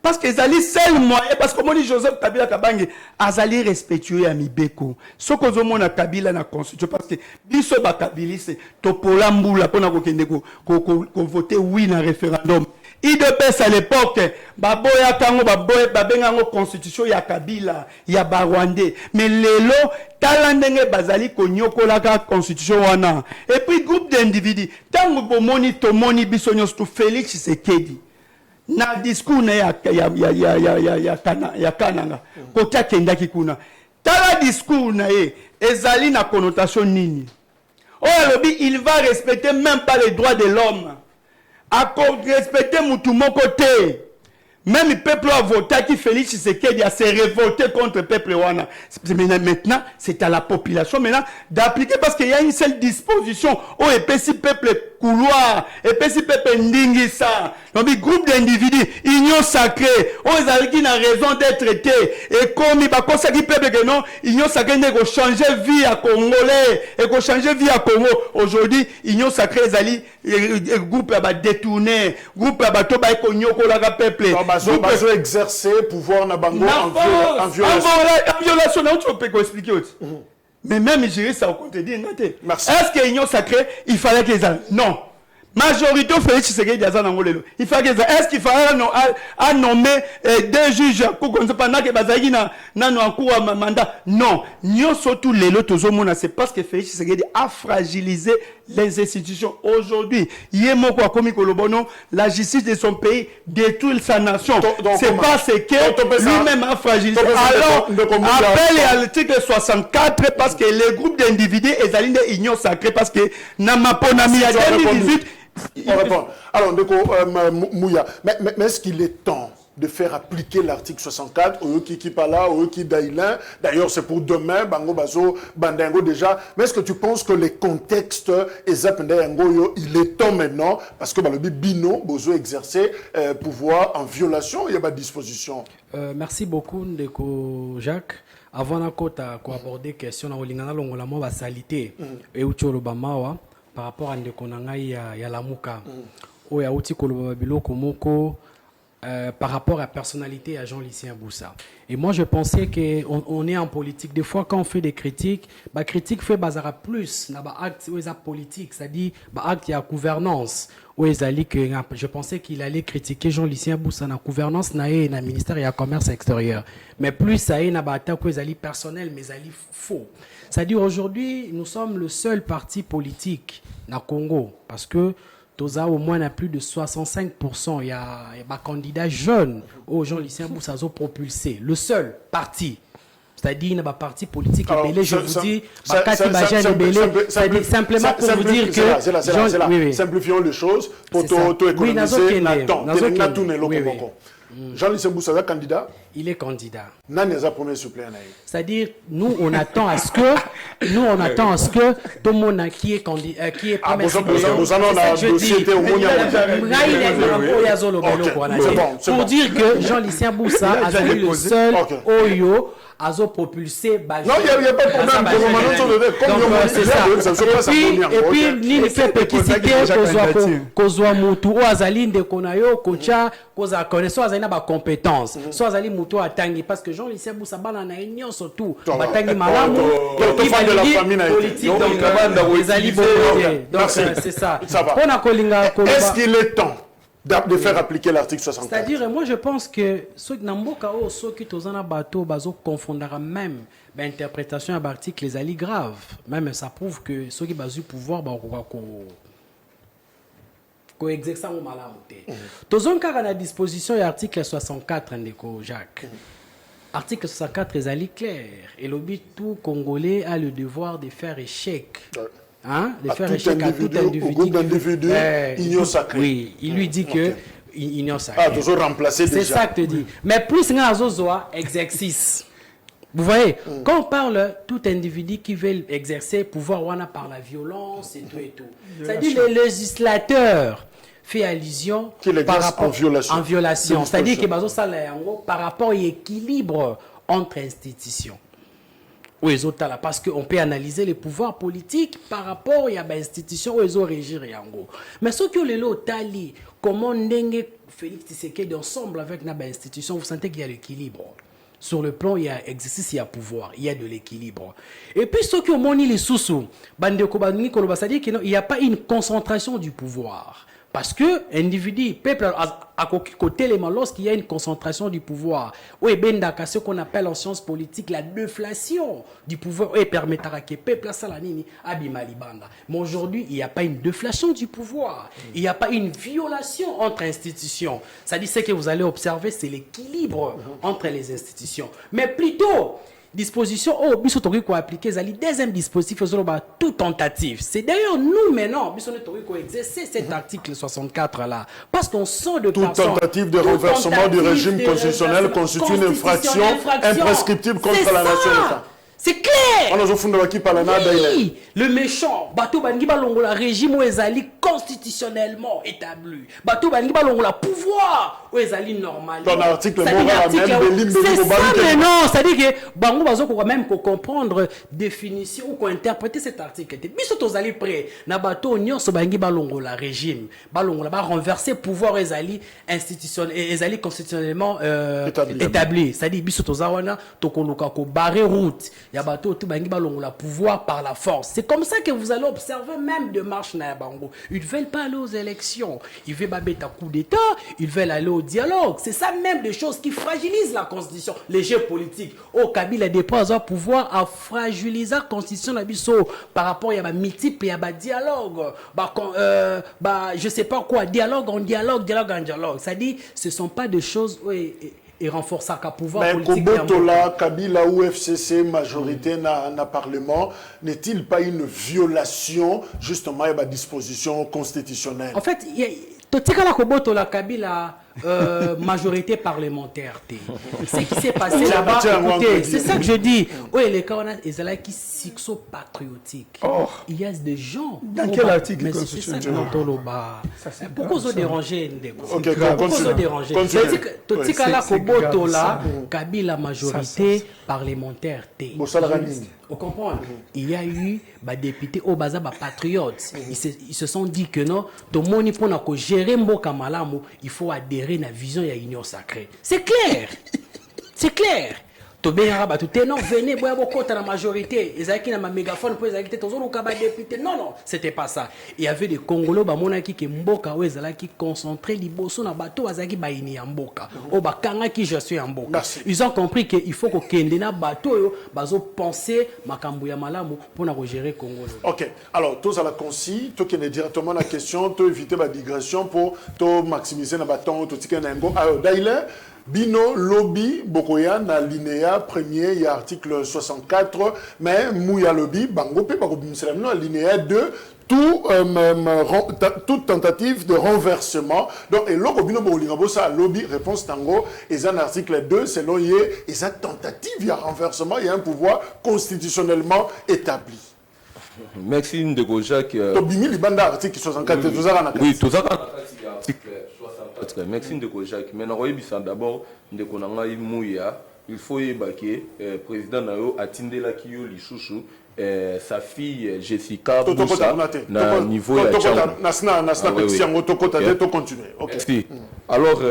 Parce que les seuls moyens, parce que Joseph Kabila Kabange a respectué à Mibeko. Ce que nous avons Kabila na constitution, parce que biso ba Kabilis, topola mbula pona ko voter oui dans référendum. IDPS à l'époque, baboya kango babenga ngo constitution ya Kabila, ya Barwandais. Mais lelo talandenge bazali konyokola ka constitution wana. Et puis groupe d'individus, tango bomoni tomoni biso nyos to Félix Tshisekedi. Na discours na ya kananga kota kendaki kuna tala discours na ye ezali na connotation nini olobi il va respecter même pas les droits de l'homme à respecter mutu moko te même le peuple a voté qui Félix Tshisekedi a se révolté contre le peuple wana. Maintenant c'est à la population maintenant d'appliquer parce qu'il y a une seule disposition au épesi peuple couloir épesi peuple ndingisa donc groupe d'individus union sacrée aux alliés qui n'a raison d'être traité et comme il va consacrer peuple que non union sacrée n'est qu'au changer vie à Congolais et qu'au changer vie à Congo aujourd'hui union sacrée les alliés groupe à détourner groupe à bateau ba konyoko la peuple groupe exercer pouvoir na bango en violation non tu peux expliquer aussi. Mais même gérer ça au contredire. Est-ce que l'union sacrée, il fallait qu'ils aient? Non. Majorité au Félix Tshisekedi a Zangolelo. Il fallait qu'ils aient. Est-ce qu'il fallait nommer des juges pendant que Bazagi n'a en cours à mandat? Non. Nous surtout les lots c'est parce que Félix Tshisekedi a fragilisé les institutions. Aujourd'hui, Yemoko Akomi Kolobono, la justice de son pays détruit sa nation. C'est parce que lui-même a fragilisé. Alors, appelle à l'article 64 parce que les groupes d'individus et les lignes d'union sacrée parce que Namaponami a 2018. On répond. Alors, Mouya, mais est-ce qu'il est temps de faire appliquer l'article 64 au qui parla, au qui daïlin? D'ailleurs, c'est pour demain, Bango Bazo, Bandango déjà. Mais est-ce que tu penses que les contextes, il est temps maintenant, parce que le Bino, Bozo exercer pouvoir en violation, il y a pas de disposition. Merci beaucoup, Ndeko Jacques. Avant d'aborder la question, on a la salité et Bamawa par rapport à Ndeko Nangai ya Lamuka. Ou ya Uti Kolobabilo Komoko. Par rapport à la personnalité à Jean-Lucien Boussa. Et moi, je pensais qu'on est en politique. Des fois, quand on fait des critiques, la critique fait bazara plus. Acte politique, c'est-à-dire acte il y a gouvernance. Je pensais qu'il allait critiquer Jean-Lucien Boussa dans la gouvernance, dans le ministère et le commerce extérieur. Mais plus ça est, il personnel, mais il faux. C'est-à-dire aujourd'hui, nous sommes le seul parti politique dans le Congo. Parce que au moins à plus de 65%. Il y a un candidat jeune aux gens lycéens Boussazo propulsé. Le seul parti. C'est-à-dire, il y a un parti politique ébélé. Je vous dis, simplement pour vous dire que. Simplifions les choses pour économiser Nathan. Jean-Lucien Boussa est candidat. Il est candidat. Nani est premier suppléant. C'est-à-dire, nous on attend à ce que tout le monde qui est candidat, qui est premier suppléant. Pour dire que Jean-Lucien Boussa a été le seul Oyo a propulsé. Non, il n'y a pas de problème. C'est ça. Et puis, ni le fait que Kozwa Moutou, ou Azaline de Konayo, Kocha, Koza connaissance, Azalina ba compétence. Soit Azaline Moutou a tangi, parce que Jean-Lucien Boussa Bala na union surtout. Batangi Malamu, et puis politique, donc les alliés. Donc c'est ça. Est-ce qu'il est temps de faire appliquer l'article 64? C'est-à-dire, moi je pense que ceux qui n'ont pas ceux qui sont en bateau, confondra même l'interprétation de l'article les alliés graves. Même ça prouve que ceux qui basent le pouvoir, exercer au malamoté. Tous on a la disposition de l'article 64 Ndeko Jacques. Article 64 est alliés clair et le but tout Congolais a le devoir de faire échec. De faire échec à tout individu. Union sacrée. Oui, il lui dit que union sacrée. Toujours remplacer déjà. C'est ça que tu dis. Mais plus exercice. Vous voyez, quand on parle tout individu qui veut exercer pouvoir par la violence et tout. C'est-à-dire le législateur fait allusion par rapport en violation. C'est-à-dire que par rapport à l'équilibre entre institutions. Oui, parce qu'on peut analyser les pouvoirs politiques par rapport à l'institution où ils ont régir. Mais ce que les tali, comment Félix Tshisekedi ensemble avec l'institution, vous sentez qu'il y a l'équilibre. Sur le plan, il y a exercice, il y a pouvoir, il y a de l'équilibre. Et puis, ce qui ont les sous-sous, c'est-à-dire qu'il n'y a pas une concentration du pouvoir. Parce que l'individu, peuple, à côté, lorsqu'il y a une concentration du pouvoir, ce qu'on appelle en sciences politiques la déflation du pouvoir, permettra que le peuple abimalibanda. Mais aujourd'hui, il n'y a pas une déflation du pouvoir. Il n'y a pas une violation entre institutions. Ça dit ce que vous allez observer, c'est l'équilibre entre les institutions. Mais plutôt, disposition appliquer deuxième dispositif toute tentative. C'est d'ailleurs nous maintenant exercer cet article 64 là parce qu'on sent de toute tentative de renversement du régime constitutionnel constitue une infraction imprescriptible contre la nation. C'est clair. Oui, le méchant, bateau bangi balongola régime où ezali constitutionnellement établi. Bateau bangi balongola pouvoir où ezali normal. Ton article moral même de l'hymne de c'est ça maintenant, c'est-à-dire que bango bazo ko même comprendre définition ou interpréter cet article. Biso tozali prêt na bateau nyonso bangi balongola régime, balongola ba renverser pouvoir ezali institutionnel ezali constitutionnellement établi. C'est-à-dire biso tozawana tokoluka ko barrer route Yabato tout bangi balongola pouvoir par la force. C'est comme ça que vous allez observer même de marche na Yabango. Ils veulent pas aller aux élections. Ils veulent pas mettre un coup d'état, ils veulent aller au dialogue. C'est ça même des choses qui fragilisent la constitution, les jeux politiques. Au Kabila dépose un pouvoir à fragiliser la constitution na biso par rapport à multiple et à dialogue. Je sais pas quoi, dialogue en dialogue, dialogue en dialogue. Ça dit ce sont pas des choses et renforcer le pouvoir politique. Mais Kobotola, Kabila ou FCC, majorité dans le Parlement, n'est-il pas une violation justement de la disposition constitutionnelle? En fait, Totikala Kobotola, Kabila, majorité parlementaire. Ce qui s'est passé là-bas, écoutez, c'est ça que je dis. Oui, les cas, on a des gens qui sont patriotiques. Il y a des gens. Dans quel article mais c'est ça que pourquoi vous dérangez Ok, pourquoi vous dérangez Totikala Kobotola, Kabila, majorité parlementaire. Vous comprenez? Il y a eu des députés au Baza, des patriotes. Ils se sont dit que non, tout le monde pour gérer Mboka Malamu, il faut adhérer à la vision de l'Union sacrée. C'est clair. C'est clair. Tout non, venez, boire beaucoup dans la majorité. Ils avaient un mégaphone pour les acquitter, tous les députés. Non, c'était pas ça. Il y avait des Congolais, qui Mboka, qui concentraient les bossons dans le bateau, qui baini en Mboka. Au Bakanga qui je suis en Mboka. Ils ont compris qu'il faut que Kendena bateau, penser Makambouya Malamu pour gérer Congo. Ok, alors, tous à la concis, tous qui est directement la question, tous éviter la digression pour maximiser le bâton, tout ce qui est un. Alors, d'ailleurs, Bino lobby Bokoya na linéa premier il y a article 64 mais Mouya lobby bango pe bako bimselano linéa 2 toute tentative de renversement. Donc, et là, ça lobby réponse tango, et un article 2, c'est là, il y a tentative, il y a renversement, il y a un pouvoir constitutionnellement établi. Merci Ndeko Jacques. Tobimi libanda article 64, oui, tout ça article 64. Merci Ndeko Jacques. Mais on d'abord Ndeko Nangai Mouya, il faut évacuer président Nayo Atindela Kiyo Lichouchou. Sa fille Jessica Boussa na niveau ya alors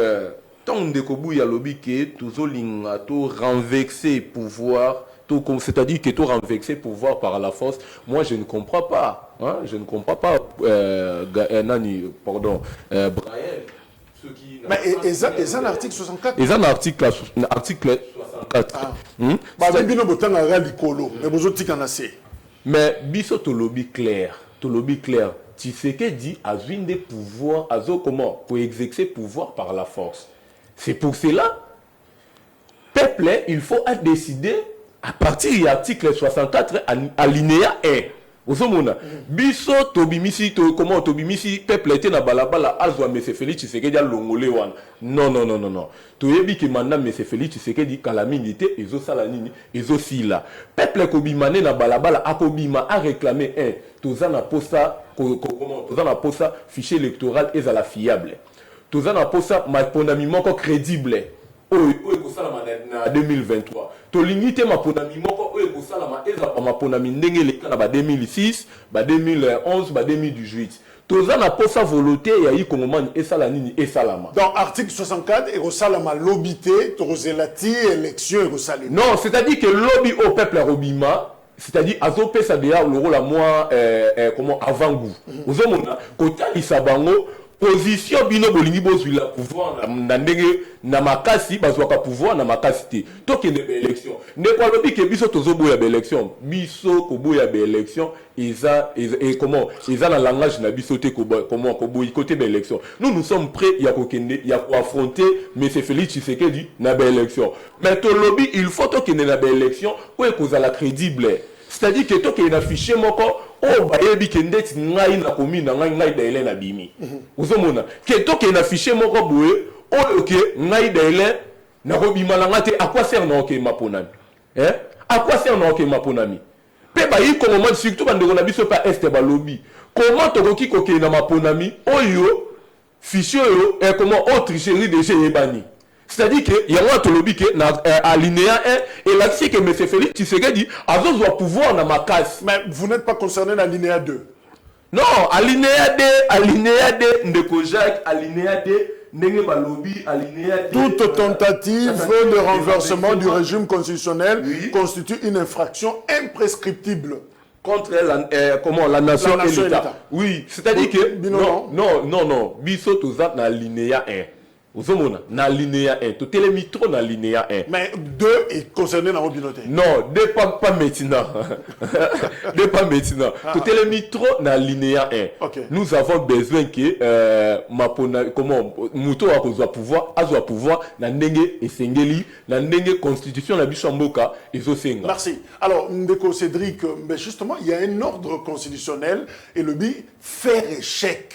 tant de kobu ya lobby que tuzolinga to renverser pouvoir, c'est-à-dire que to renverser pouvoir par la force. Moi je ne comprends pas, hein? Je ne comprends pas Nani, pardon, Brian. Mais ils ont l'article 64. Ils ont l'article 64. Mais biso to lobby clair. Tu sais que dit à une des pouvoirs, à comment pour exercer pouvoir par la force. C'est pour cela, peuple, il faut décider à partir de l'article 64 alinéa 1. Osomona biso tobimisi to comment tobimisi peuple était na balabala azwa monsieur Félix Tshisekedi ya longolé wana non toyebi ke manda monsieur Félix Tshisekedi calamité ezo sala nini ezo sila peuple kobimane na balabala akobima a réclamer tozana posa comment tozana posa fichier électoral ezala fiable tozana posa maponami moko crédible oyo kosala na 2023 to limite maponami moko oyo kosala eza maponami ndenge leka na ba 2006 ba 2011 ba 2018 toza na posa volonté ya ikongomani esala nini esalama. Dans article 64 et kosalama lobité to zelati élection et kosalé. Non, c'est-à-dire que lobby au peuple robima, c'est-à-dire azopesa déjà le rôle à moi comment avant goût. Ozomona kota isabango position bino bolingi bozwila pouvoir na ndenge na makasi bazwaka pouvoir na makasi te tokende ba élection ne kwa lobi ke biso tozoboya ba élection biso koboya ba élection eza et comment eza na langage na biso te comment koboyi côté ba élection nous sommes prêts ya kokende ya ko affronter monsieur Félix Tshisekedi na ba élection mais to lobby il faut tokende na ba élection pour kozala crédible. C'est-à-dire que toi qui es affiché moko oh ba yebi ke ndeti ngai na komi na ngai daile na bimi uzomona ke toi qui es affiché moko boye oh OK ngai daile na kobima na ngate à quoi sert na OK maponami à quoi sert na OK maponami pe ba yi comment surtout bandeko na biso pa est ba lobby comment tokoki koke na maponami oyo fichier yo comment autre tricherie de chez Ebani. C'est-à-dire qu'il y a un lobby qui est alinéa 1 et là c'est que M. Félix Tshisekedi a besoin de pouvoir dans ma casse. Mais vous n'êtes pas concerné dans l'alinéa 2. Non, alinéa 2, Ndeko Jacques, alinéa 2, ndenge balobi alinéa toute tentative de renversement du régime constitutionnel constitue une infraction imprescriptible contre la nation et l'État. Oui, c'est-à-dire que non, biso tozat na alinéa 1. Vous avez na linéa 1, tout est mis trop dans linéa 1. Mais 2 est concerné dans mobilité. Non, pas maintenant. Pas maintenant. Tout est mis trop dans linéa 1. Okay. Nous avons besoin que comment Muto a pouvoir na ndenge esengeli na ndenge constitution la bishamboka ezosenga. Merci. Alors Ndeko Cédric, mais justement, il y a un ordre constitutionnel et le but faire échec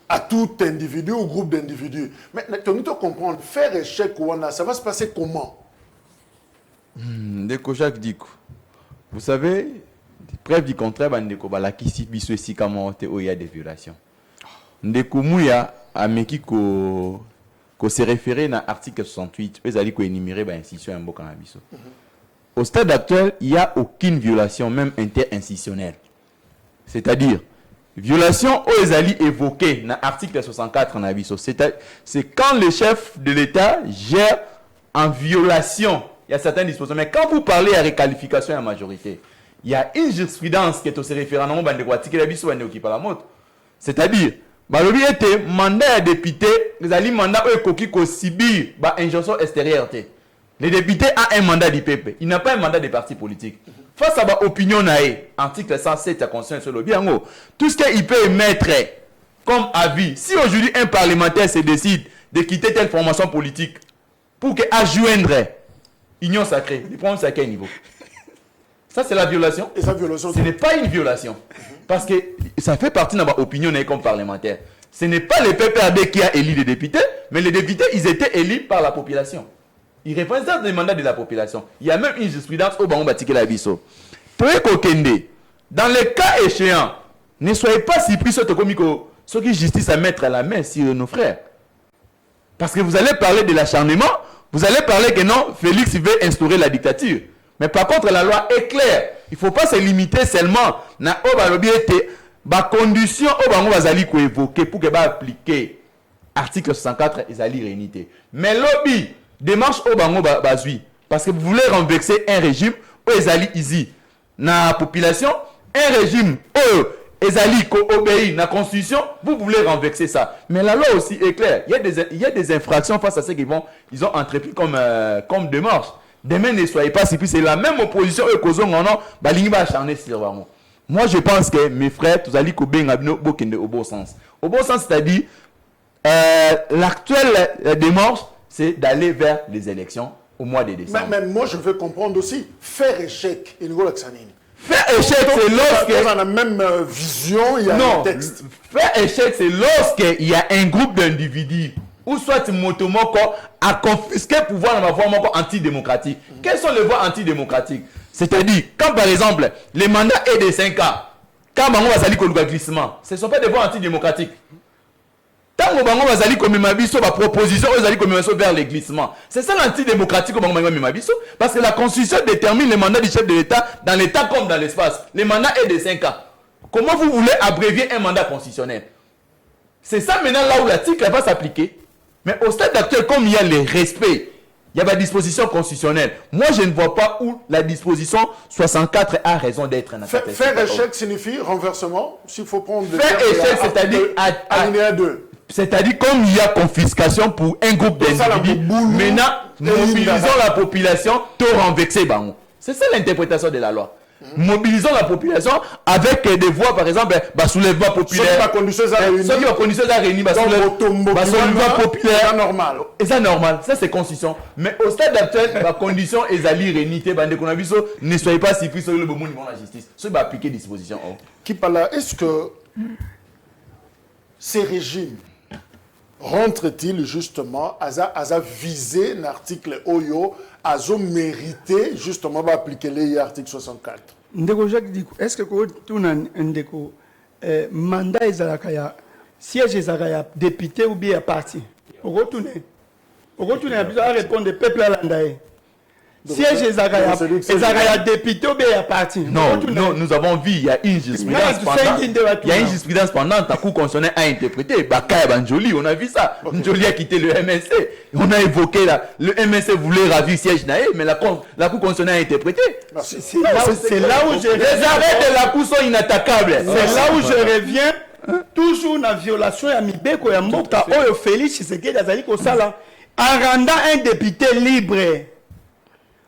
à tout individu ou groupe d'individus. Mais nous devons comprendre, faire échec, ça va se passer comment? Ndeko Jacques Diko. Vous savez, preuve du contraire, Ndeko Balakisi biso kamorote où il y a des violations. Ndeko Mouya a meki ko se référer à l'article 68, ils allaient énumérer l'institution en Bokanabiso. Au stade actuel, il n'y a aucune violation, même interinstitutionnelle. C'est-à-dire, violation aux Ezali évoquée dans l'article 64 en Abisso. C'est quand le chef de l'État gère en violation. Il y a certaines dispositions. Mais quand vous parlez à réqualification à la majorité, il y a une jurisprudence qui est au référendum de l'Abisso qui parle la mode. C'est-à-dire, le était mandat à député, les alliés mandat qui subir injonction extérieure. Le député a un mandat du peuple. Il n'a pas un mandat des partis politiques. Face à l'opinion, article 107 de la Constitution sur le bien, tout ce qu'il peut émettre comme avis, si aujourd'hui un parlementaire se décide de quitter telle formation politique pour adjoindre union sacrée, il prend ça à quel niveau? Ça, c'est la violation. Et sa violation, ce n'est pas une violation. Parce que ça fait partie de l'opinion comme parlementaire. Ce n'est pas le PPRD qui a élu les députés, mais les députés, ils étaient élus par la population. Il représente les mandats de la population. Il y a même une jurisprudence au Bango Batike la Bisso. Dans les cas échéants, ne soyez pas surpris sur ce qui justice à mettre à la main sur nos frères. Parce que vous allez parler de l'acharnement, vous allez parler que non, Félix veut instaurer la dictature. Mais par contre, la loi est claire. Il ne faut pas se limiter seulement à la condition au Bango Bazali ko évoquer pour que va appliquer article 64 Ezali réunité. Mais lobby démarche au Bango Bazui parce que vous voulez renverser un régime où Ezali ici na population, un régime où Ezali ko obéit na constitution, vous voulez renverser ça. Mais la loi aussi est claire. Il y a des infractions face à ceux qui ils ont entrepris comme démarche. Demain ne soyez pas surpris, c'est la même opposition eux causons non balingi ba acharner sur vraiment. Moi je pense que mes frères tous allez ko benga bino bokende au bon sens. Au bon sens c'est-à-dire l'actuelle démarche c'est d'aller vers les élections au mois de décembre. Mais moi, je veux comprendre aussi, faire échec, faire échec, c'est lorsque... Dans la même vision, il y a un texte. Faire échec, c'est lorsqu'il y a un groupe d'individus, ou soit Motomoko a confisqué le pouvoir dans la voie antidémocratique. Quelles sont les voies antidémocratiques? C'est-à-dire, quand par exemple, les mandats est de 5 ans, quand on va salir le glissement, ce ne sont pas des voies antidémocratiques. Tant que on va salir comme Mabiso, la proposition vers les glissements. C'est ça l'antidémocratique parce que la Constitution détermine les mandats du chef de l'État dans l'État comme dans l'espace. Les mandats est de 5 ans. Comment vous voulez abrévier un mandat constitutionnel? C'est ça maintenant là où l'article va s'appliquer. Mais au stade actuel, comme il y a le respect, il y a la disposition constitutionnelle. Moi, je ne vois pas où la disposition 64 a raison d'être. Faire échec signifie renversement. S'il faut prendre faire échec, c'est-à-dire alinéa 2. C'est-à-dire comme il y a confiscation pour un groupe d'individus, maintenant, mobilisons la population, tout renverser. C'est ça l'interprétation de la loi. Mobilisons la population avec des voix, par exemple, soulèvement populaire. Ceux qui va conditionner à réunir, soulèvement populaire. C'est normal. Et ça normal, ça c'est constitution. Mais au stade actuel, la condition est d'aller réuniter, ne soyez pas surpris sur le bon niveau de la justice. Ceux qui vont appliquer disposition. Qui parle là, est-ce que ces régimes rentre-t-il justement à viser l'article Oyo, à mériter justement d'appliquer l'article 64? Ndeko Jacques dit, est-ce que tu as un mandat ezalaka siège ezalaka député ou bien parti? Au retourner à répondre peuple à l'andaye. siège ezaka député ou bien parti. Non, nous avons vu, il y a une jurisprudence pendant ta cour constitutionnelle a interprété Bakaya Banjoli, on a vu ça. Njoli a quitté le MSC. On a évoqué le MSC voulait ravir siège naé, mais la cour constitutionnelle a interprété. C'est là où je les arrêts de la cour sont inattaquables. C'est là où je reviens. Toujours la violation ya mibeko ya mboka oyo Félix Tshisekedi azali kosala en rendant un député libre.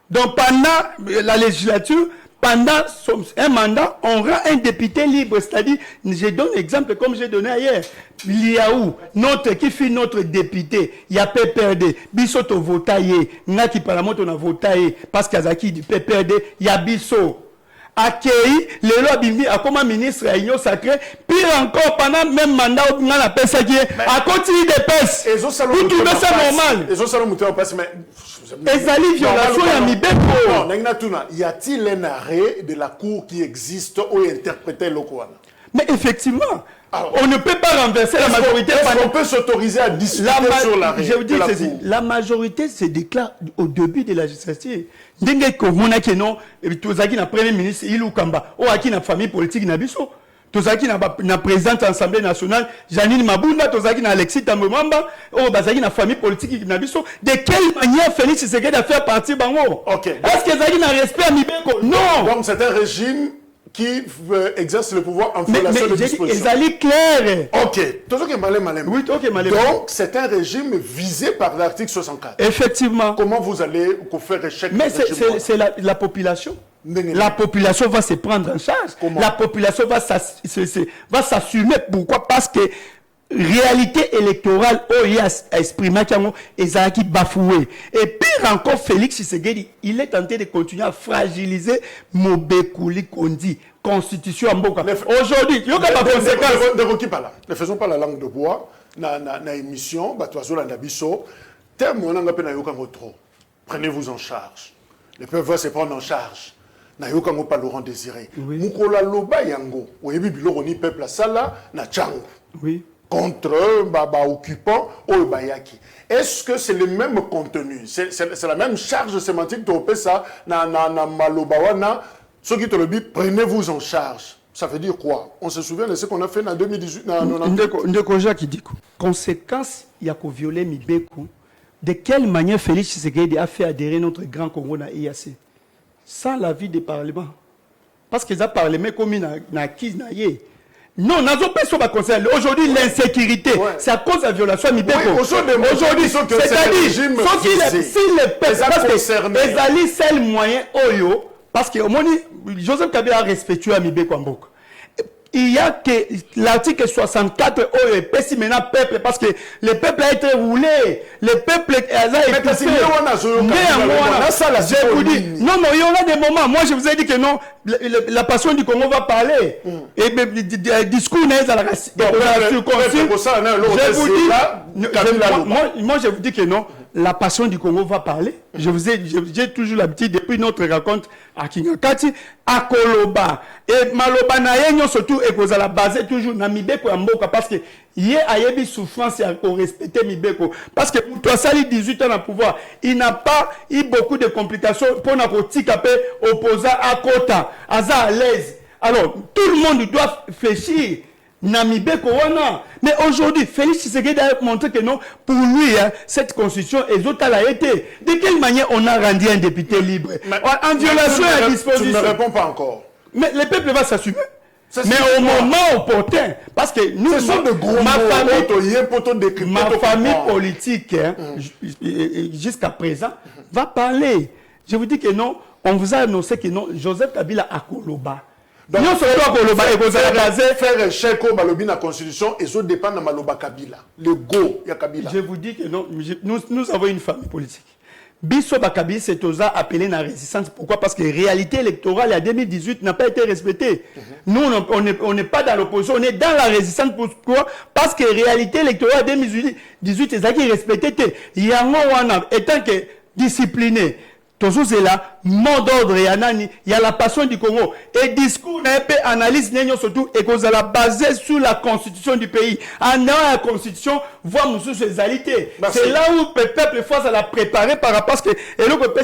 Donc pendant la législature, pendant un mandat, on rend un député libre. C'est-à-dire, je donne exemple comme j'ai donné hier. Liaou, qui fut notre député, il y a PPRD, Bissoto votaye, Naki Paramoto na votaye, parce qu'Azaki du PPRD, il y a Bisso. Accueilli, les lois bimbi, à comme ministre à Union Sacrée, pire encore pendant même mandat où on appelle ça qui est à continuer des pèses. Et ça normal. Et ça mais ezali violation ya mibeko. Y a-t-il un arrêt de la cour qui existe ou interpréter le Coran? Mais effectivement, on ne peut pas renverser la majorité. On peut s'autoriser à discuter sur l'arrêt. Je vous dis la majorité se déclare au début de la législature. Ndenge ko monaki non, tozaki na premier ministre Ilou Kamba, o aki na famille politique na biso. Tozaki na présidente de l'Assemblée nationale Janine Mabunda, tozaki na Alexis Tambemamba, o bazaki na famille politique na biso. De quelle manière Félix Tshisekedi a fait partie bango? Est-ce que zaki na respect à Mibeko? Non. Donc c'est un régime qui exerce le pouvoir en violation de dispositions. Ezali clair. Ok. Oui, ok, malem. Donc c'est un régime visé par l'article 64. Effectivement. Comment vous allez faire échec? Mais c'est la population. La population va se prendre en charge. Comment? La population va s'assumer. Pourquoi? Parce que réalité électorale, il a exprimé qui bafoué. Et pire encore, Félix Tshisekedi, il est tenté de continuer à fragiliser Mobekuli Kondi, constitution en Boka. Aujourd'hui, il y a pas de conséquences. Ne faisons pas la langue de bois. Na émission, prenez-vous en charge. Le peuple va se prendre en charge. Na yokango pas Laurent Désiré. Mukola loba yango. Oyebi biloko ni peuple sala na chango. Oui. Contre occupants au Bayaki. Est-ce que c'est le même contenu? C'est la même charge sémantique de ça na malobawana. Ce qui te le dit, prenez-vous en charge. Ça veut dire quoi? On se souvient de ce qu'on a fait en 2018. Ndeko Jacques dit conséquence, il y a qu'au violer Mibeko. De quelle manière Félix Tshisekedi a fait adhérer notre grand Congo à l'IAC? Sans l'avis des parlements. Parce qu'ils ont parlé, mais comme ils n'ont non, nous n'avons pas ce qu'on concerne. Aujourd'hui, l'insécurité, c'est à cause de la violation Mibeko. Aujourd'hui, c'est-à-dire, si les personnes, les alliés, c'est le moyen, parce que Joseph Kabila a respecté à Mibeko en Boko. Il y a que l'article 64 est pessimiste maintenant peuple parce que le peuple a été roulé, le peuple a été étouffé. Je vous dis, non, il y aura des moments. Moi, je vous ai dit que non, la passion du Congo va parler. Et le discours n'est pas la je vous dis, moi, je vous dis que non. La passion du Congo va parler. J'ai toujours l'habitude, depuis notre raconte à Kingakati, à Koloba. Et Maloba na surtout, et qu'on a basé toujours na Mibeko à Mboka, parce que il y a eu souffrance pour respecter Mibeko. Parce que pour toi, ça, 18 ans à pouvoir, il n'a pas eu beaucoup de complications pour notre opposant à Kota, à l'aise. Alors, tout le monde doit réfléchir. Namibeko wana. Mais aujourd'hui, Félix Tshisekedi a montré que non, pour lui, cette constitution elle a été. De quelle manière on a rendu un député libre? En violation à la disposition. Tu ne me réponds pas encore. Mais le peuple va s'assumer. Mais au moment opportun, parce que nous, ma famille politique, jusqu'à présent, va parler. Je vous dis que non, on vous a annoncé que non, Joseph Kabila a Koloba. Donc, faire échec au Malobi dans la Constitution, et ça dépend de Maloba Kabila. Le go, il y a Kabila. Je vous dis que non, nous avons une famille politique. Bisso Bakabi, c'est osa appelé la résistance. Pourquoi? Parce que la réalité électorale en 2018 n'a pas été respectée. Nous, on n'est pas dans l'opposition, on est dans la résistance. Pourquoi? Parce que la réalité électorale en 2018 est respectée. Yango Wana, étant que discipliné, Toujours c'est là, mot d'ordre, il y a la passion du Congo. Et discours, analyse, surtout, et qu'on a basé sur la constitution du pays. En ayant la constitution, voir nous sur les alités. C'est là où le peuple face à la préparer par rapport à ce que, et là, le peuple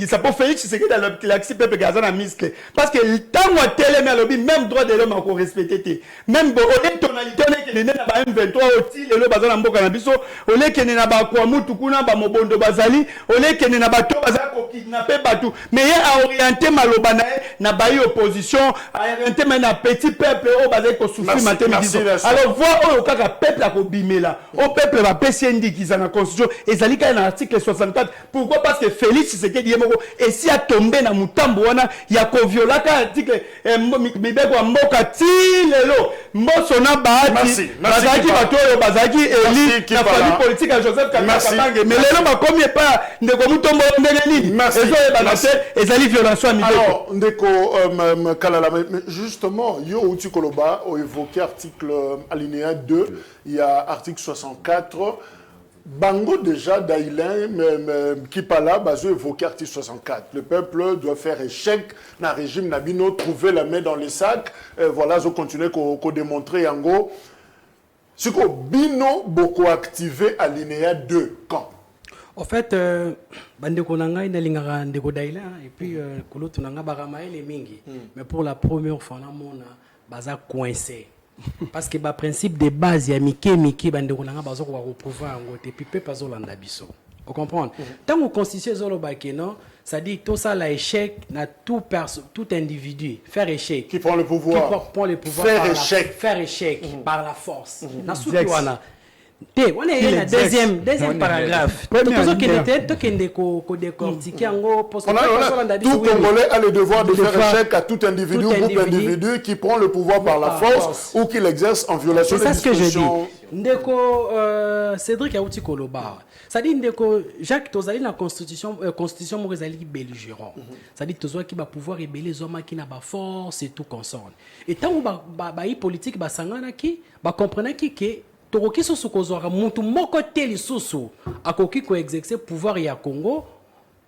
ça peut faire c'est que dans le peuple gazan a misclé. Parce que le temps où télé, même droit de l'homme encore respecté. Même, au lieu de tonalité, on est qu'il y a un M23 au-dessus, et le bazar en boka na biso, au lieu qu'il y a un Kwamu, Tukuna, Mobondo Bazali, au lieu qu'il y a un bateau, kidnappé bateau, mais il a orienté Malobana na baï opposition, a orienté na petit peuple au basé ko souffrir mathématique. Alors voir au kaka peuple a ko bimela, au peuple va PCND qui na constitution et zalika na article 64. Pourquoi? Parce que Félix Tshisekedi Yemoko et si a tombé na mutambo wana ya ko viola ka article mibeko mboka ti lelo mboso na baati bazaki bato bazaki eli na famille politique à Joseph Kabila mais lelo makomi pas ndeko mutombo ndenge nini. Alors, Ndeko Kalala, mais justement, Yo Outi Koloba a évoqué article alinéa 2, il y a article 64. Bango déjà, Daïlin, qui parle là, a évoqué article 64. Le peuple doit faire échec dans le régime Nabino, trouver la main dans les sacs. Voilà, je continue à démontrer Yango. Ce que Bino beaucoup activé alinéa 2, quand? En fait, bandeko nanga inalingaka ndeko daila et puis koloto nanga barama ele mingi. Mais pour la première fois na mona baza coincé. Parce que ba principe de base ya mike bandeko nanga bazo ko pouvoir ngote puis pe pazo landa biso. Vous comprenez? Tant que constitution zolo bakeno, ça dit tout ça la échec na tout individu faire échec. Qui prend le pouvoir? Qui prend le pouvoir faire échec par la force. Na soutuana. On est le deuxième paragraphe. Tout Congolais a le devoir de faire échec à tout individu ou groupe d'individus qui prend le pouvoir par la force ou qui l'exerce en violation des dispositions. Ndeko Cédric Aouti Koloba. Ça dit Ndeko Jacques Tozali la constitution Morizali belligérant. Ça dit Tozoa qui va pouvoir rebeller les hommes qui n'a pas force et tout concerne. Et tant où politique ba sangana qui ba comprenait qui Toroki soso kozora mutu moko teli soso akoki ko exercer pouvoir ya Congo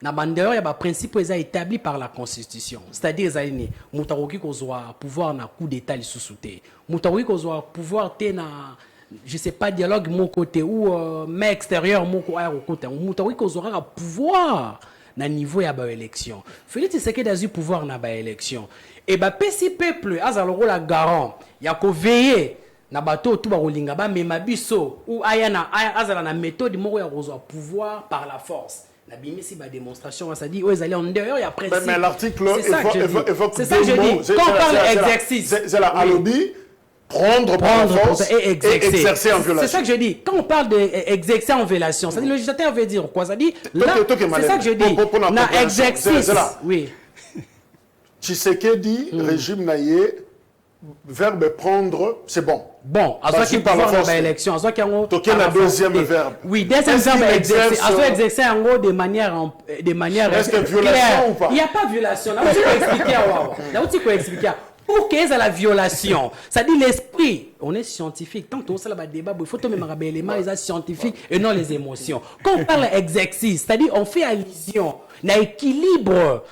na bandeur ya ba principe eza établi par la constitution, c'est-à-dire ezali mutu akoki kozwa pouvoir na coup d'état li soso te, mutu akoki kozwa pouvoir te na je sais pas dialogue mon côté ou mais extérieur moko aéroport mutu akoki kozwa pouvoir na niveau ya ba élection. Félix Tshisekedi a eu pouvoir na ba élection et ba pesi peuple azaloko la garant ya ko veiller na bato tout ba rolinga ba mema biso ou ayana azala na méthode moko ya kozwa pouvoir par la force na bimisi ba démonstration ça dit ils allaient en dehors il y a principe mais l'article évoque c'est ça que je dis quand on parle d'exercice c'est la alobi prendre par la force et exercer en violation. C'est ça que je dis quand on parle d'exercer en violation ça dit le législateur veut dire quoi ça dit là c'est ça que je dis na exercice oui Tshisekedi régime naïe verbe prendre c'est bon. Bon, à ce qui parle de l'élection, à ce qui a la deuxième verbe. Oui, deuxième verbe exercer, à ce exercer en gros de manière est-ce que violation ou pas? Il n'y a pas de violation. Là où tu peux expliquer là où tu peux expliquer pour qu'il y ait la violation. Ça dit l'esprit, on est scientifique. Tant que ça va débat, il faut tout même rappeler les éléments les scientifiques et non les émotions. Quand on parle d'exercice, c'est-à-dire on fait allusion à l'équilibre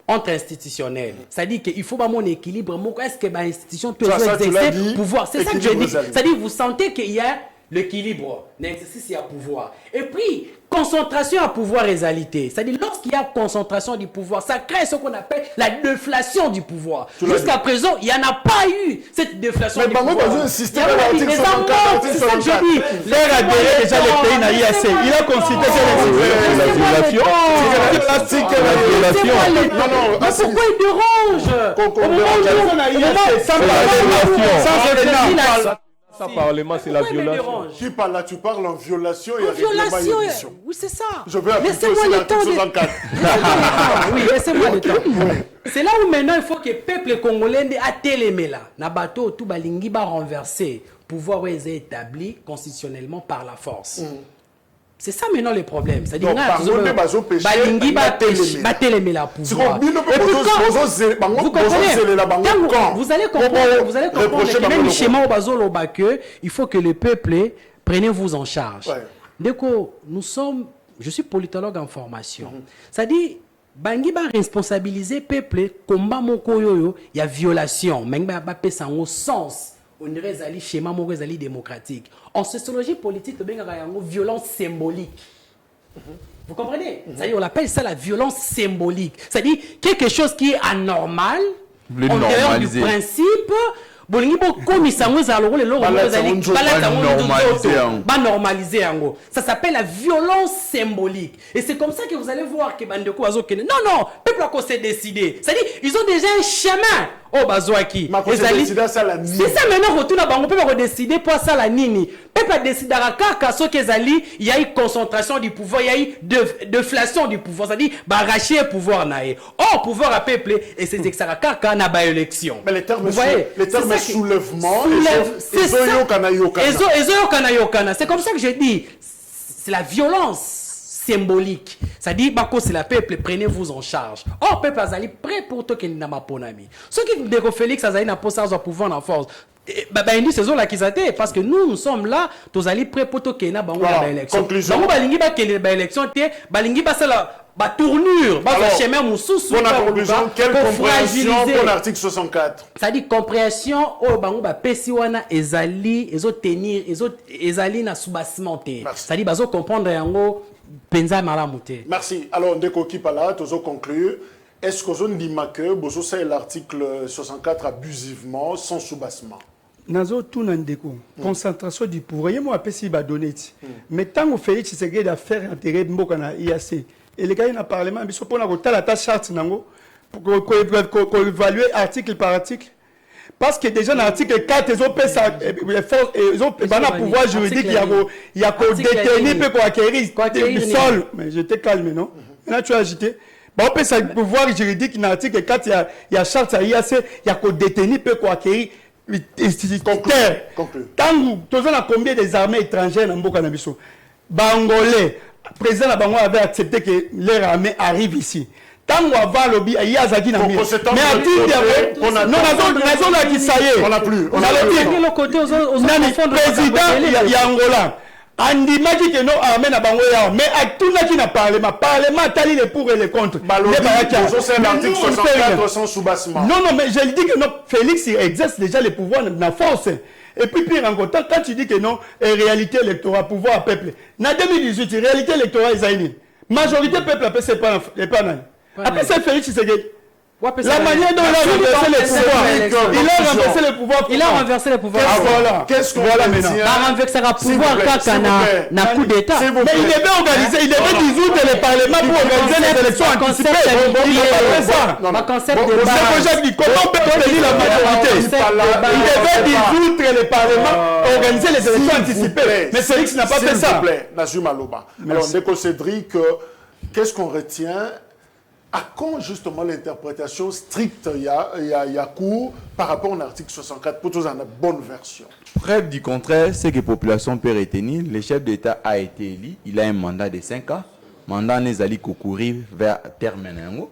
entre institutionnels. C'est-à-dire qu'il faut pas mon équilibre. Est-ce que l'institution peut exercer pouvoir? C'est ça que je dis. C'est-à-dire vous sentez qu'il y a l'équilibre, l'exercice il y a pouvoir. Et puis, concentration à pouvoir égalité. C'est-à-dire lorsqu'il y a concentration du pouvoir, ça crée ce qu'on appelle la déflation du pouvoir. Jusqu'à présent, il n'y en a pas eu cette déflation du pouvoir. Mais c'est ça que je dis. L'air a déjà les pays na IAC. Il a considéré la violation. Mais pourquoi il dérange? Parlement, c'est la violation. Qui parle là? Tu parles en violation et en violation. Oui, c'est ça. Je veux appliquer aussi l'article 64. Oui, laissez-moi le temps. C'est là où maintenant il faut que le peuple congolais a télémé là. Nabato tout balingi ba renversé. Pouvoir est établi constitutionnellement par la force. C'est ça maintenant le problème. C'est-à-dire balingi ba télémé là pouvoir. Vous comprenez? Vous allez comprendre que même le schéma au bazolo que il faut que le peuple prenez-vous en charge. Ouais. Donc nous sommes, je suis politologue en formation. Ça dit bangi ba responsabiliser peuple combat moko yoyo ya violation mais ba pesa ngo sens on dirait zali schéma moko zali démocratique en sociologie politique to benga yango violence symbolique. Vous comprenez? C'est-à-dire on appelle ça la violence symbolique, c'est-à-dire quelque chose qui est anormal en dehors du principe. Ça s'appelle la violence symbolique. Et c'est comme ça que vous allez voir que Bandeko Azokene. Non, peuple a s'est décidé. C'est-à-dire, ils ont déjà un chemin. Oh, Bazouaki. C'est ça maintenant, retourne à Bango, peuple a décidé pour ça la nini. Peuple a décidé à Kaka, il y a eu concentration du pouvoir, il y a eu deflation du pouvoir. C'est-à-dire, arracher le pouvoir. Or, pouvoir à peuple, et c'est que ça a Kaka n'a pas élection. Mais les termes soulèvement, c'est comme ça que je dis, c'est la violence symbolique. Ça dit, c'est la peuple, prenez-vous en charge. Or, peuple azali prêt pour toi qui n'a pas ponami. Ce qui dit Félix azali n'a pas ça pouvoir en force. Il dit c'est là qu'ils étaient parce que nous sommes là, tous allés prêt pour toi qui n'a pas élection. Conclusion. Donc balingi ba quelle élection té, balingi ba ça ba tournure, ba chemin moussous. Bonne conclusion, quelle compréhension pour l'article 64? Ça dit compréhension au bango ba pesi wana ezali ezo tenir ezali na soubassement. Ça dit bazo comprendre yango penza malamu té. Merci. Alors ndeko kipala tozo conclure. Est-ce que vous dit que bozo c'est l'article 64 abusivement sans soubassement? Nazo tout n'andeko concentration du pouvoir. Moi pesi ba donner. Mais tant que Félix Tshisekedi a faire intérêt mboka na IAC. Et les gars, il y a un parlement, mais il faut la charte pour évaluer article par article. Parce que déjà dans l'article 4, ils ont un pouvoir juridique, il y a qu'au détenir, peut acquérir du sol. Mais j'étais calme, non? Maintenant, tu as agité. On peut ça pouvoir juridique dans l'article 4, il y a charte à IAC, il y a qu'au détenir, peut acquérir terre. Tant que tu as combien des armées étrangères dans Mboka Nabiso? Bangolais. Le président Nabango avait accepté que leur armée arrive ici. Tant qu'on va lobby, il y a Zaki Nami. Mais à tout on a on n'a plus. On a le président, il y a Angola. Andi maki que non armée na bango ya mais à tout na qui na parlement tali les pour et les contre. C'est l'article 64 sans soubassement. Non mais je dis que non Félix il exerce déjà les pouvoirs na force. Et puis pire encore, quand tu dis que non, réalité électorale, pouvoir à peuple. En 2018, réalité électorale, majorité peuple, après c'est pas après c'est Félix Tshisekedi. La manière dont il a renversé le pouvoir. Voilà. Qu'est-ce qu'on voit maintenant? Il a renversé le pouvoir na coup d'état. Mais il devait organiser, il devait dissoudre le parlement pour organiser les élections anticipées. Il devait ça. Comment peut-on élire la majorité? Il devait dissoudre le parlement, organiser les élections anticipées. Mais Félix n'a pas fait ça. S'il vous plaît, Nazum Aloba. Alors, Ndeko Cédric, qu'est-ce qu'on retient? À quand justement l'interprétation stricte il y a cours par rapport à l'article 64 pour tous en la bonne version? Preuve du contraire, c'est que la population peut retenir. Le chef d'État a été élu, il a un mandat de 5 ans. Mandat n'est allé courir vers terminant.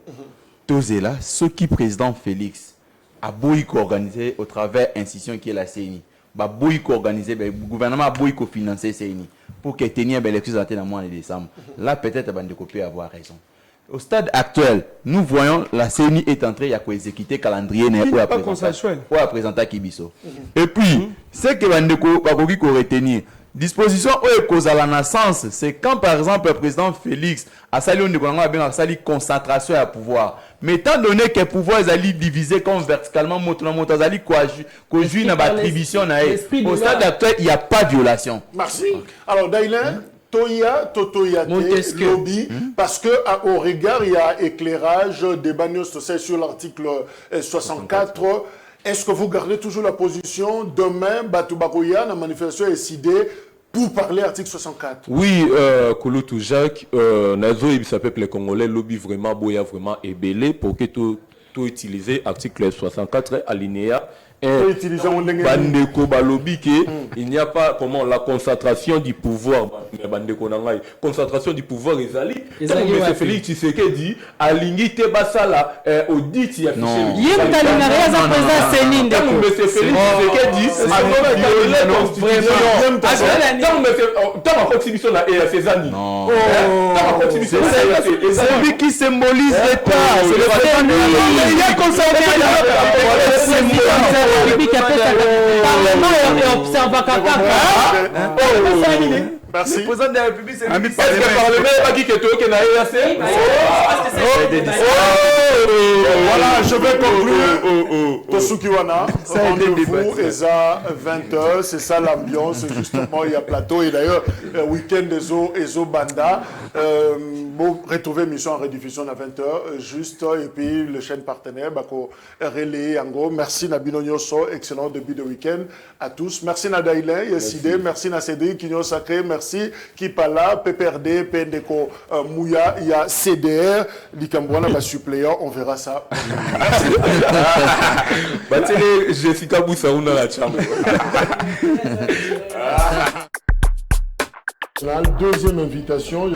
Tous là, ce qui président Félix a beau organiser au travers institution qui est la CENI, a beau organiser, le gouvernement a beau financer CENI pour que tenir l'élection dans le mois de décembre. Là peut-être Bandeko peut avoir raison. Au stade actuel, nous voyons la CENI est entrée à exécuter calendrier pour présenter Kibiso. Et puis, ce que Bandeko va retenir, disposition où cause à la naissance, c'est quand par exemple le président Félix a sali concentration à pouvoir. Mais étant donné que le pouvoir est divisé comme verticalement, conduit dans l'attribution, au stade actuel, il n'y a pas de violation. Merci. Alors, Daïlen, Toya lobby, parce que au regard, il y a éclairage, débat sur l'article 64. Est-ce que vous gardez toujours la position demain, Batoubakoya, la manifestation est décidée pour parler article 64? Oui, Kouloutou Jacques, Nazo et sa peuple congolais lobby vraiment boya vraiment ébélé pour que tout utiliser article 64 alinéa bandeko balobi que il n'y a pas comment la concentration du pouvoir bandeko nangai concentration du pouvoir ezali mais Félix Tshisekedi alingi te basala audit ya fichier yimtali na raza président Seninde monsieur Félix Tshisekedi dans la constitution na Cézanne non dans la constitution c'est lui qui symbolise l'État c'est le président il a conservé Parlement et observa kaka. Merci. Le président de la République, c'est lui qui Voilà, je vais conclure. Tosukiwana, rendez-vous est à 20h. C'est ça l'ambiance. Justement, il y a plateau. Et d'ailleurs, week-end Ezo Banda. Bon, retrouver mission en rediffusion à 20h. Juste. Et puis, le chaîne partenaire, Bako Relais Yango. Merci Nabino Nyoso. Excellent début de week-end à tous. Merci Nadaïlen, Yeside. Merci Cédric Kinyo Sacré. Merci Kipala, PPRD, PNDECO, Mouya. Il y a CDR. Likambouana va suppléant. On verra ça. Jessica Boussaouna la chambre. La deuxième invitation.